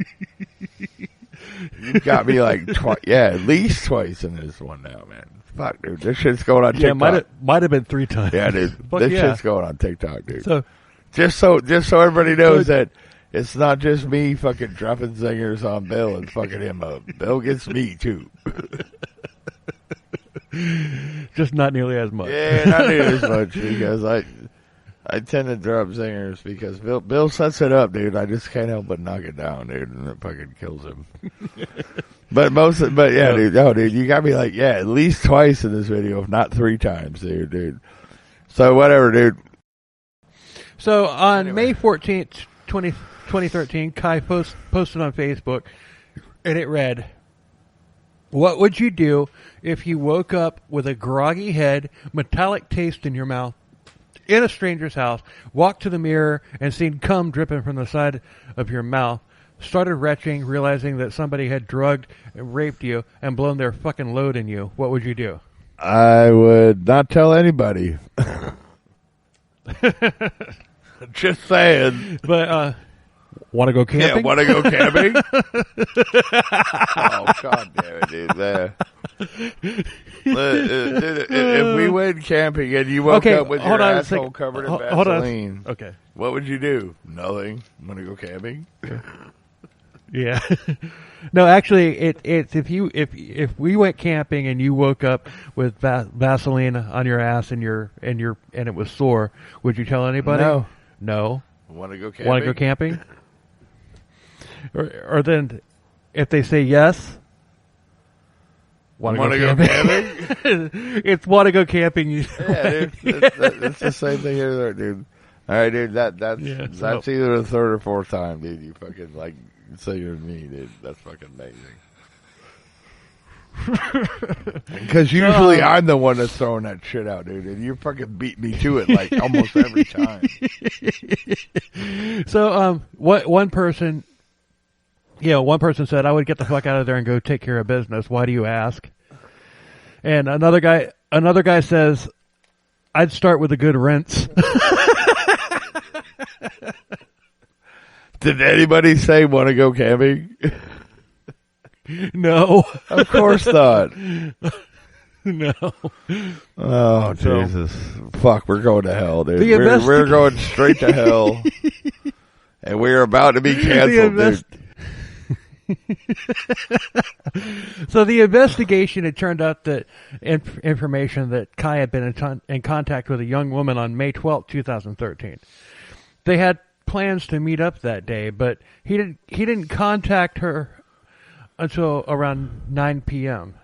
You've got me like at least twice in this one now, man. Fuck, dude, this shit's going on TikTok. Yeah, might have been 3 times. Yeah, dude, this shit's going on TikTok, dude. So, just so everybody knows that it's not just me fucking dropping zingers on Bill and fucking him up. Bill gets me too. Just not nearly as much. Yeah, not nearly as much because I tend to drop zingers because Bill sets it up, dude. I just can't help but knock it down, dude, and it fucking kills him. But dude. No, dude, you got me like, at least twice in this video, if not 3 times, dude. So whatever, dude. So on May 14th, 2013, Kai posted on Facebook, and it read, "What would you do if you woke up with a groggy head, metallic taste in your mouth, in a stranger's house, walked to the mirror and seen cum dripping from the side of your mouth, started retching, realizing that somebody had drugged and raped you and blown their fucking load in you? What would you do?" I would not tell anybody. Just saying. But want to go camping? Yeah, want to go camping? Oh, God damn it, dude. If we went camping and you woke up with your asshole covered in Vaseline, okay, what would you do? Nothing. Want to go camping? Yeah. No, actually, it's if we went camping and you woke up with Vaseline on your ass and it was sore, would you tell anybody? No. Want to go camping? Want to go camping? Or then, if they say yes, want to go camping? It's want to go camping. Yeah, dude. That's the same thing here, dude. All right, dude. That's either the third or fourth time, dude. You fucking say you're me, dude. That's fucking amazing. Because usually I'm the one that's throwing that shit out, dude, and you fucking beat me to it almost every time. So, one person said, "I would get the fuck out of there and go take care of business. Why do you ask?" And another guy says, "I'd start with a good rinse." Did anybody say want to go camping? No. Of course not. No. Oh, Jesus. Fuck, we're going to hell, dude. We're going straight to hell. And we're about to be canceled, dude. So the investigation, it turned out that information that Kai had been in contact with a young woman on May 12th, 2013. They had plans to meet up that day, but he didn't contact her until around 9 p.m.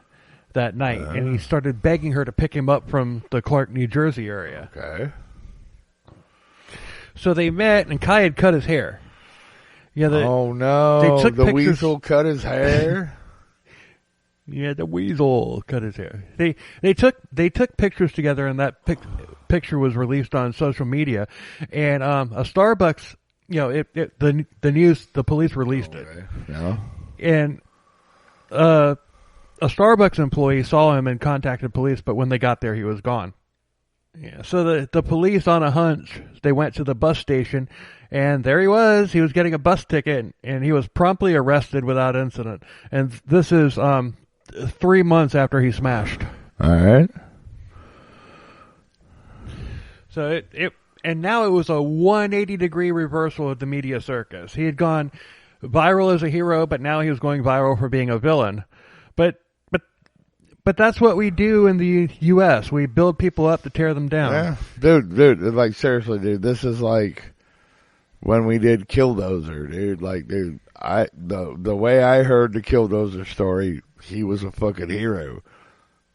that night, and he started begging her to pick him up from the Clark, New Jersey area. Okay. So they met, and Kai had cut his hair. Yeah. Oh no! The weasel cut his hair. Yeah, the weasel cut his hair. They took pictures together, and that picture was released on social media. And a Starbucks, the police released it. Yeah. And a Starbucks employee saw him and contacted police, but when they got there, he was gone. Yeah. So the police, on a hunch, they went to the bus station, and there he was. He was getting a bus ticket, and he was promptly arrested without incident. And this is 3 months after he smashed. All right. So and now it was a 180-degree reversal of the media circus. He had gone viral as a hero, but now he was going viral for being a villain. But that's what we do in the U.S. We build people up to tear them down. Yeah, dude, seriously, dude, this is like when we did Killdozer, dude. The way I heard the Killdozer story, he was a fucking hero.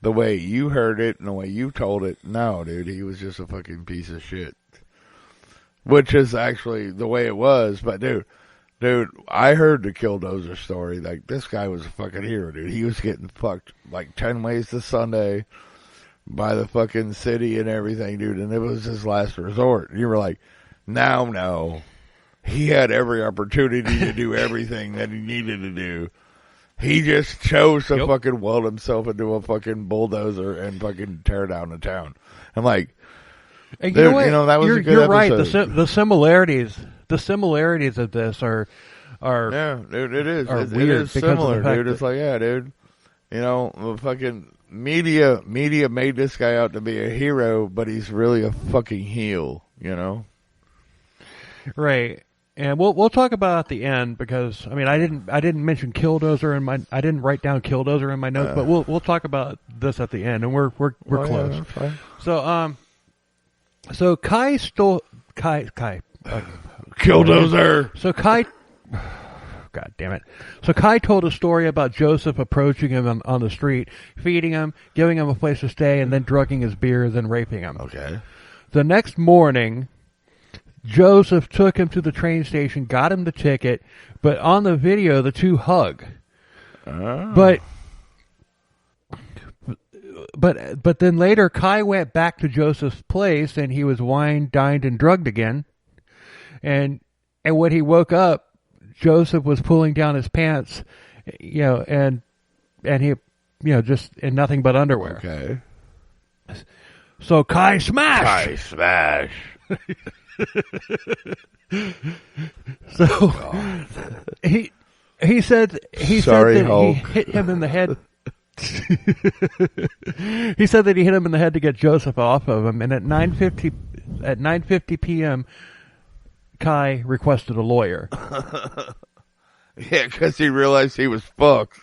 The way you heard it and the way you told it, no, dude, he was just a fucking piece of shit. Which is actually the way it was, but dude, I heard the Killdozer story. This guy was a fucking hero, dude. He was getting fucked 10 ways to Sunday by the fucking city and everything, dude. And it was his last resort. And you were like, no. He had every opportunity to do everything that he needed to do. He just chose to fucking weld himself into a fucking bulldozer and fucking tear down the town. I'm like, and dude, that was a good You're right. episode. The similarities of this are yeah, dude. It is. Are it weird is similar, dude. It's like, yeah, dude. The fucking media made this guy out to be a hero, but he's really a fucking heel. Right. And we'll talk about it at the end, because I didn't mention Killdozer I didn't write down Killdozer in my notes, but we'll talk about this at the end, and we're close. Yeah, that's fine. So Kai stole Killdozer. So Kai, God damn it. So Kai told a story about Joseph approaching him on the street, feeding him, giving him a place to stay, and then drugging his beer, then raping him. Okay. The next morning, Joseph took him to the train station, got him the ticket, but on the video, the two hug. Oh. But then later, Kai went back to Joseph's place, and he was wined, dined, and drugged again. And when he woke up, Joseph was pulling down his pants, and he, just in nothing but underwear. Okay. So Kai smash. Kai smash. So he said that Hulk. he hit him in the head. He said that he hit him in the head to get Joseph off of him, and at 9:50 p.m., Kai requested a lawyer. Yeah, because he realized he was fucked.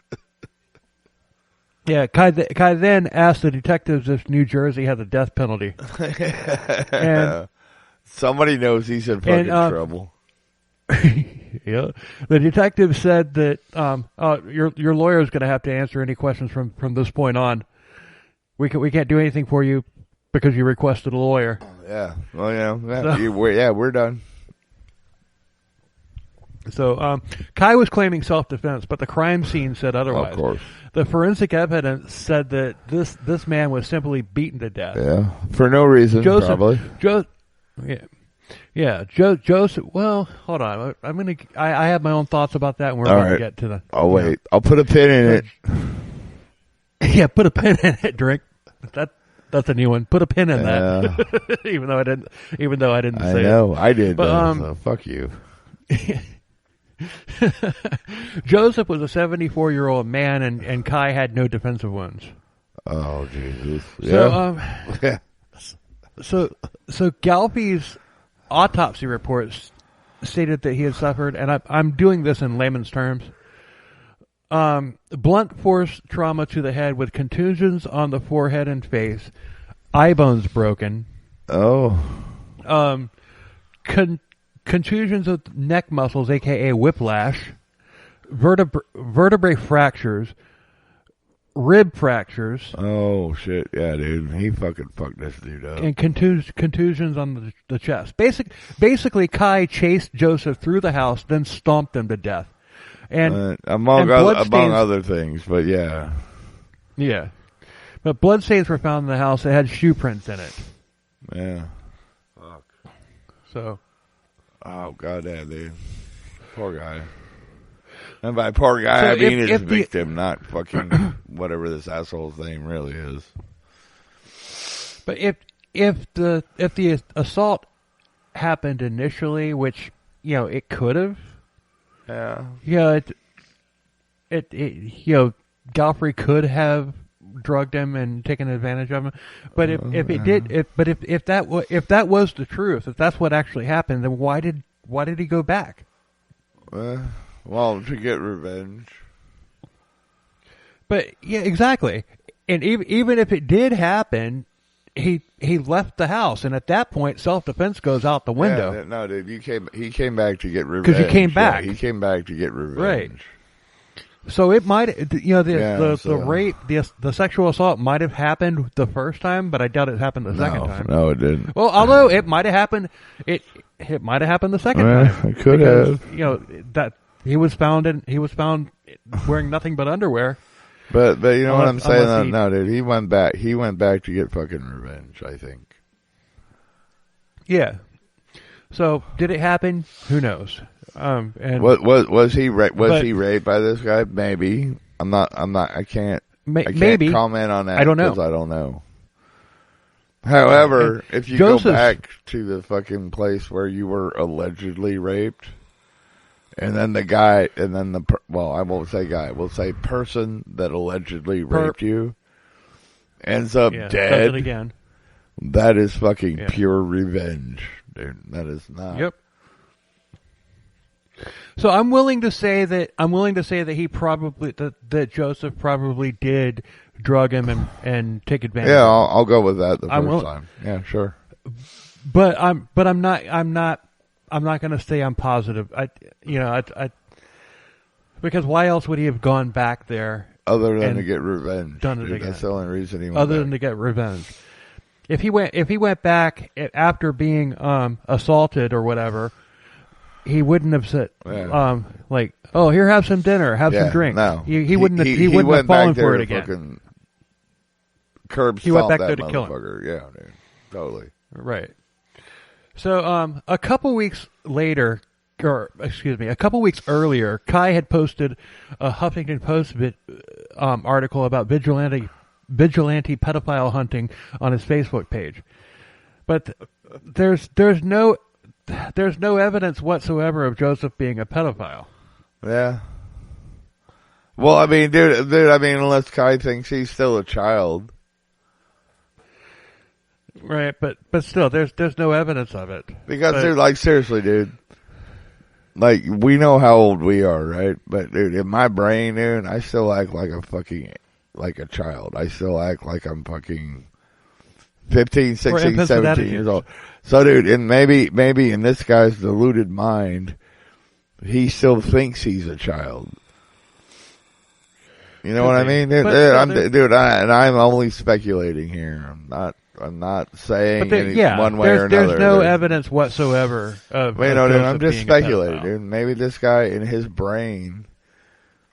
Yeah, Kai then asked the detectives if New Jersey had the death penalty. And somebody knows he's in fucking trouble. Yeah, the detective said that your lawyer is going to have to answer any questions from this point on. We can't do anything for you because you requested a lawyer. Yeah, well, we're done. So Kai was claiming self-defense, but the crime scene said otherwise. Of course. The forensic evidence said that this man was simply beaten to death. Yeah, for no reason, probably. Joseph. Well, hold on. I have my own thoughts about that, and we're going to get to the. I'll wait. I'll put a pin in it. Yeah, put a pin in it, Drink. That's a new one. Put a pin in that. Even though I didn't say it. I know. I did. But, so fuck you. Joseph was a 74-year-old man, and Kai had no defensive wounds. Oh Jesus! Yeah. So Galpy's autopsy reports stated that he had suffered, and I'm doing this in layman's terms, blunt force trauma to the head with contusions on the forehead and face, eye bones broken. Oh. Contusions of neck muscles, a.k.a. whiplash, vertebrae fractures, rib fractures. Oh, shit. Yeah, dude. He fucking fucked this dude up. And contusions on the chest. Basically, Kai chased Joseph through the house, then stomped him to death. And among other things, but yeah. Yeah. But bloodstains were found in the house that had shoe prints in it. Yeah. Fuck. So... Oh, goddamn, dude. Poor guy. And by poor guy, I mean his victim, not fucking whatever this asshole's name really is. But if the assault happened initially, which, it could have. Yeah. Yeah, Galfrey could have drugged him and taken advantage of him. But if that was the truth, if that's what actually happened, then why did he go back? Well, to get revenge. But yeah, exactly. And even if it did happen, he left the house, and at that point, self-defense goes out the window. Yeah, no, dude, he came back to get revenge. Because he came back. Yeah, he came back to get revenge. Right. So it might, the rape, the sexual assault might have happened the first time, but I doubt it happened the second time. No, it didn't. Well, although it might have happened, it might have happened the second time. It could have. That he was found wearing nothing but underwear. But you know what I'm saying? No, dude, he went back. He went back to get fucking revenge, I think. Yeah. So did it happen? Who knows? And was he raped by this guy? Maybe. I can't comment on that. I don't know. Because I don't know. However, if you go back to the fucking place where you were allegedly raped, and then the guy, and then I won't say guy, we'll say person that allegedly raped you ends up dead. Does it again. That is fucking pure revenge, dude. That is not. Yep. So I'm willing to say that he probably that Joseph probably did drug him and take advantage. Yeah, I'll go with that the first time. Yeah, sure. But I'm not going to say I'm positive. Because why else would he have gone back there other than to get revenge? Done it again. That's the only reason he went other back. than to get revenge. If he went back after being assaulted or whatever, he wouldn't have said oh, here, have some dinner, have some drink. No, he wouldn't have fallen for it again. He went back there to kill him. Yeah, dude, totally. Right. So a couple weeks earlier, Kai had posted a Huffington Post article about vigilante pedophile hunting on his Facebook page. But there's no there's no evidence whatsoever of Joseph being a pedophile. Yeah. Well, I mean, dude, I mean, unless Kai thinks he's still a child. Right, but still, there's no evidence of it. Because, dude, like, seriously, dude. Like, we know how old we are, right? But, dude, in my brain, dude, I still act like like a child. I still act like I'm fucking 15, 16, 17 years old. So, dude, and maybe in this guy's deluded mind, he still thinks he's a child. You know what I mean? Dude, I'm only speculating here. I'm not saying one way or another. There's no evidence whatsoever of dude, I'm just speculating, dude. Maybe this guy in his brain,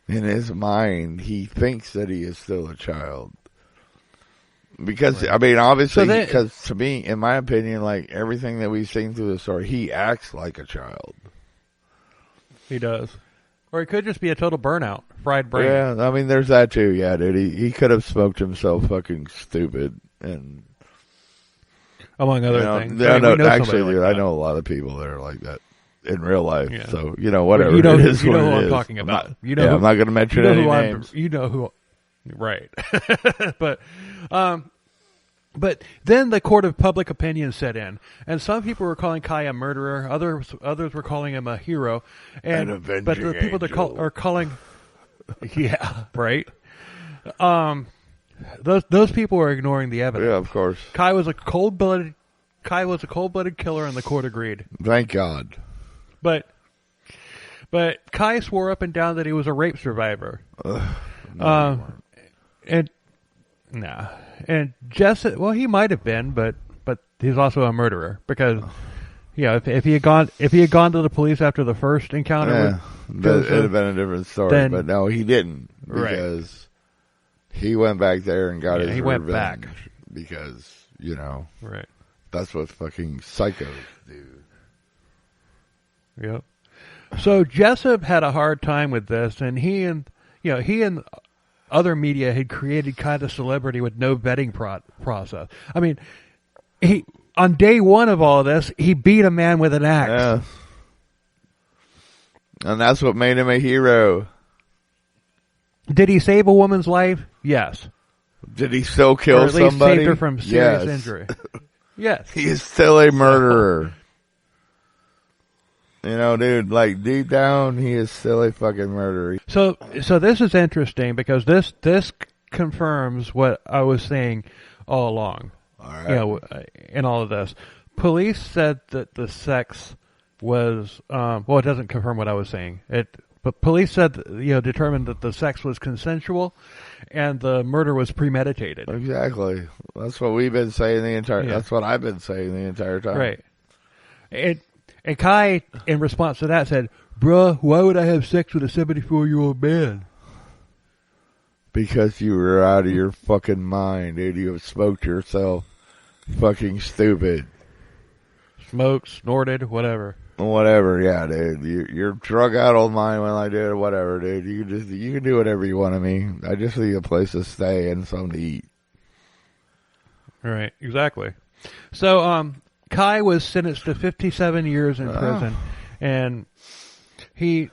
in his mind, he thinks that he is still a child. Because, right. I mean, obviously, because to me, in my opinion, like, everything that we've seen through the story, he acts like a child. He does. Or it could just be a total burnout, fried brain. Yeah, I mean, there's that too, yeah, dude. He could have smoked himself fucking stupid, and... among other things. Yeah, I mean, actually, dude, like I know a lot of people that are like that in real life, yeah. So, whatever you know it is, who I'm is. talking about. I'm not going to mention any names. You know who... Right. But then the court of public opinion set in, and some people were calling Kai a murderer. Others were calling him a hero, An avenging but the people that are calling, yeah, right. Those people are ignoring the evidence. Yeah, of course. Kai was a cold-blooded killer, and the court agreed. Thank God. But Kai swore up and down that he was a rape survivor. And Jesse, well, he might have been, but he's also a murderer because, if he had gone to the police after the first encounter, it'd have been a different story. But no, he didn't because he went back there and got his revenge. Went back because right. That's what fucking psychos do. Yep. So Jessup had a hard time with this, and he and other media had created kind of celebrity with no vetting process. I mean, on day one of all this, he beat a man with an axe. Yeah. And that's what made him a hero. Did he save a woman's life? Yes. Did he still kill or at least somebody? Saved her from serious injury. Yes. He is still a murderer. Dude, like deep down, he is still a fucking murderer. So this is interesting because this confirms what I was saying all along. All right. In all of this, police said that the sex was it doesn't confirm what I was saying. But police said determined that the sex was consensual, and the murder was premeditated. Exactly. That's what we've been saying That's what I've been saying the entire time. Right. And Kai, in response to that, said, "Bruh, why would I have sex with a 74-year-old man?" Because you were out of your fucking mind, dude. You have smoked yourself fucking stupid. Smoked, snorted, whatever. Whatever, yeah, dude. You're drug out on mine when I did whatever, dude. You can do whatever you want to me. I just need a place to stay and something to eat. Right, exactly. So, Kai was sentenced to 57 years in prison, and he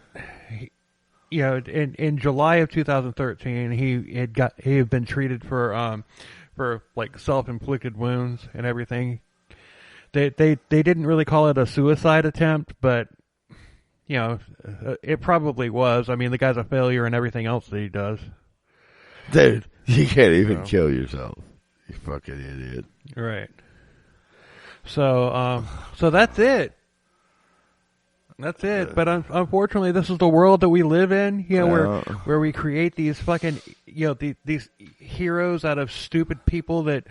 in July of 2013, he had been treated for like self-inflicted wounds and everything. They didn't really call it a suicide attempt, but it probably was. I mean, the guy's a failure in everything else that he does. Dude, you can't even kill yourself. You fucking idiot. Right. So that's it. That's it. But unfortunately, this is the world that we live in. Where we create these fucking these heroes out of stupid people that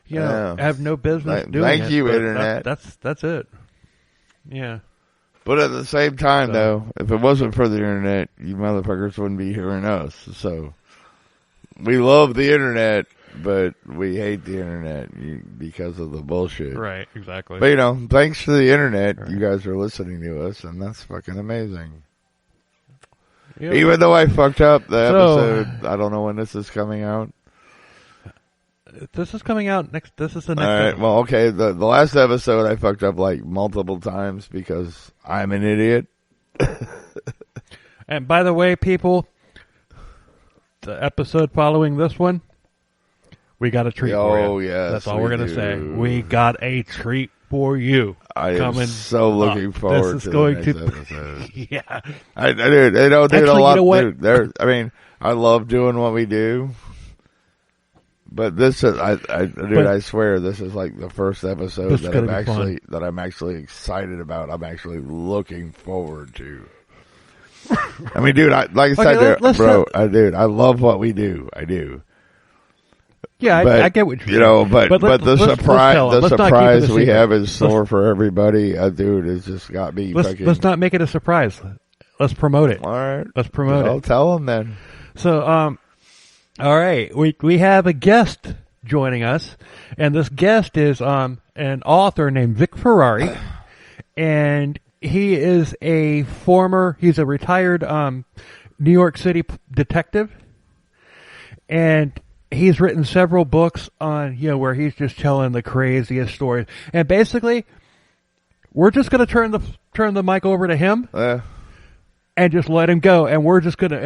have no business doing it. Thank you, Internet. That's it. Yeah. But at the same time, though, if it wasn't for the Internet, you motherfuckers wouldn't be hearing us. So we love the Internet. But we hate the Internet because of the bullshit. Right, exactly. But, thanks to the Internet, right. You guys are listening to us, and that's fucking amazing. Yep. Even though I fucked up the episode, I don't know when this is coming out. This is coming out next. This is the next. All right. episode. Well, okay. The last episode I fucked up like multiple times because I'm an idiot. And by the way, people, the episode following this one, we got a treat for you. Oh, yes. That's all we're going to say. We got a treat for you. I am so looking forward this is to going the to next episode. Yeah. Dude, they don't do Actually, a lot. you know what? Dude, I mean, I love doing what we do. But this is, I swear, this is like the first episode that I'm actually excited about. I'm actually looking forward to. I mean, dude, like I said, I love what we do. I do. Yeah, but, I get what you're saying. You know, but the surprise we have in store for everybody, dude, has just got me fucking. Let's not make it a surprise. Let's promote it. All right, let's promote it. I'll tell them then. So, all right, we have a guest joining us, and this guest is an author named Vic Ferrari, and he is he's a retired New York City detective, and he's written several books on, where he's just telling the craziest stories. And basically, we're just going to turn the mic over to him. And just let him go, and we're just gonna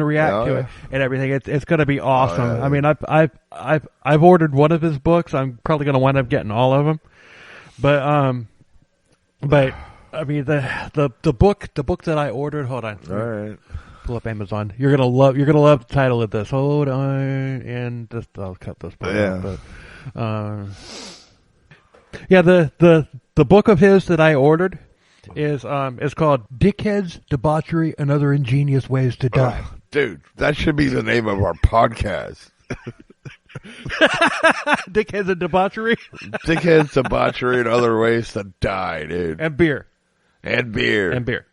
react to it and everything. It's gonna be awesome. I mean, I've ordered one of his books. I'm probably gonna wind up getting all of them, but I mean the book that I ordered. Hold on, all right. Pull up Amazon. You're gonna love the title of this. Hold on, and just I'll cut this part out. But the book of his that I ordered is called Dickheads, Debauchery, and Other Ingenious Ways to Die. Dude, that should be the name of our podcast. Dickheads and Debauchery? Dickheads, Debauchery, and Other Ways to Die, dude. And beer. And beer. And beer.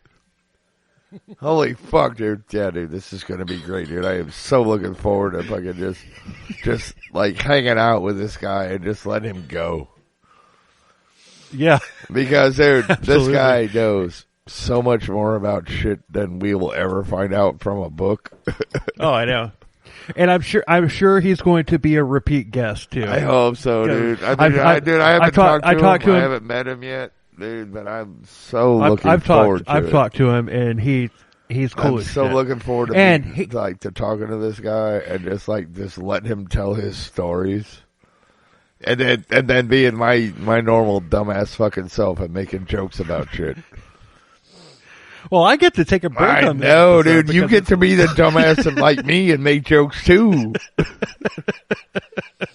Holy fuck, dude. Yeah, dude, this is going to be great, dude. I am so looking forward to fucking just like hanging out with this guy and just let him go. Yeah. Because, dude, this guy knows so much more about shit than we will ever find out from a book. Oh, I know. And I'm sure he's going to be a repeat guest, too. I hope so, dude. I haven't talked to him. I haven't met him yet, dude, but I'm so looking forward to it. I've talked to him, and he's cool I'm as so shit. looking forward to to talking to this guy and just letting him tell his stories. And then being my normal dumbass fucking self and making jokes about shit. Well, I get to take a break on that. No, dude, you get to be the dumbass and like me and make jokes too.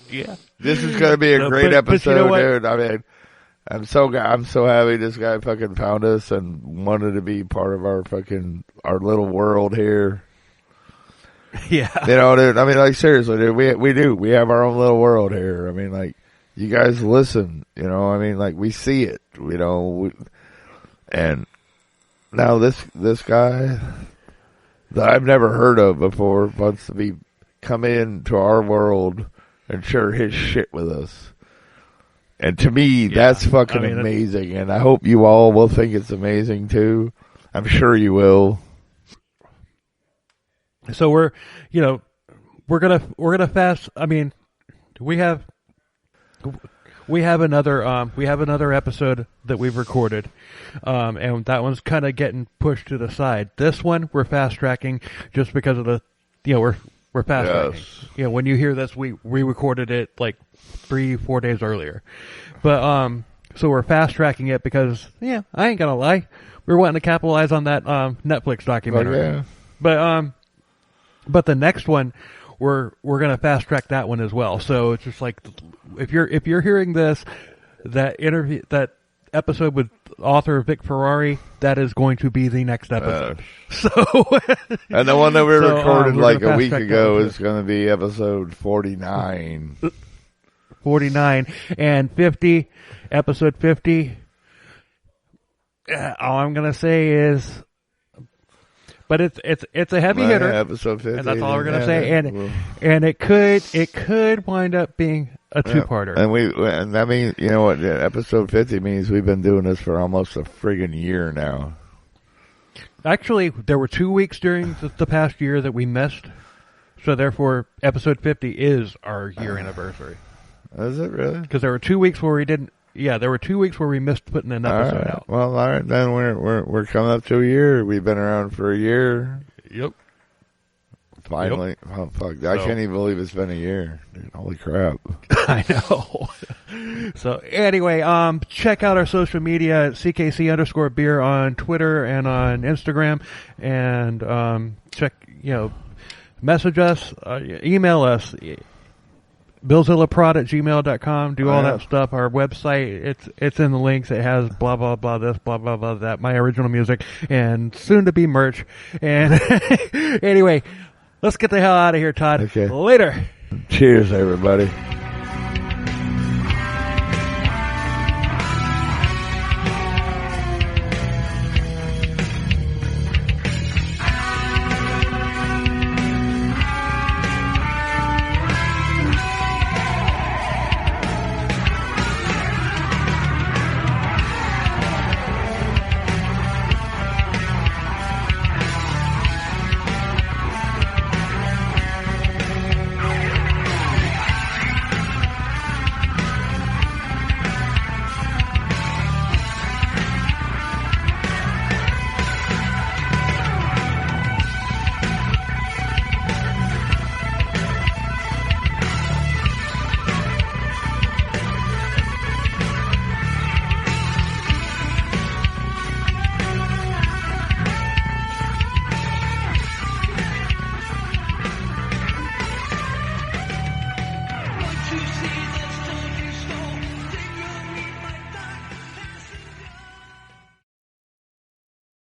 Yeah, this is gonna be a great episode, you know, dude. I mean, I'm so happy this guy fucking found us and wanted to be part of our little world here. Yeah. You know, dude, I mean, like, seriously, dude, we have our own little world here. I mean, like, you guys listen, you know, I mean, like, we see it, you know, and now this guy that I've never heard of before wants to come into our world and share his shit with us. And to me, that's fucking amazing, and I hope you all will think it's amazing too. I'm sure you will. So we're gonna fast. I mean, we have another episod that we've recorded, and that one's kind of getting pushed to the side. This one we're fast tracking just because of we're fast tracking. You know, when you hear this, we recorded it like 3-4 days earlier, but so we're fast tracking it because I ain't gonna lie, we're wanting to capitalize on that Netflix documentary. But the next one, we're gonna fast track that one as well. So it's just like, if you're hearing this, that episode with author Vic Ferrari, that is going to be the next episode. And the one that we recorded like a week ago is going to be episode 49. 49 and 50, episode 50. All I'm gonna say is. But it's a heavy hitter, episode 50, and that's all we're gonna say. And it could wind up being a two-parter. And that means, you know what? Episode 50 means we've been doing this for almost a friggin' year now. Actually, there were 2 weeks during the past year that we missed, So therefore, episode 50 is our year anniversary. Is it really? Because there were 2 weeks where we didn't. Yeah, there were 2 weeks where we missed putting an episode out. Well, all right, then we're coming up to a year. We've been around for a year. Yep. Finally. Yep. Oh, fuck. I can't even believe it's been a year. Dude, holy crap. I know. So anyway, check out our social media at CKC_beer on Twitter and on Instagram, and message us, email us, BillzillaProd@gmail.com. Do all that stuff. Our website, it's in the links. It has blah blah blah this, blah blah blah that. My original music, and soon to be merch. And anyway, let's get the hell out of here, Todd. Okay. Later. Cheers, everybody.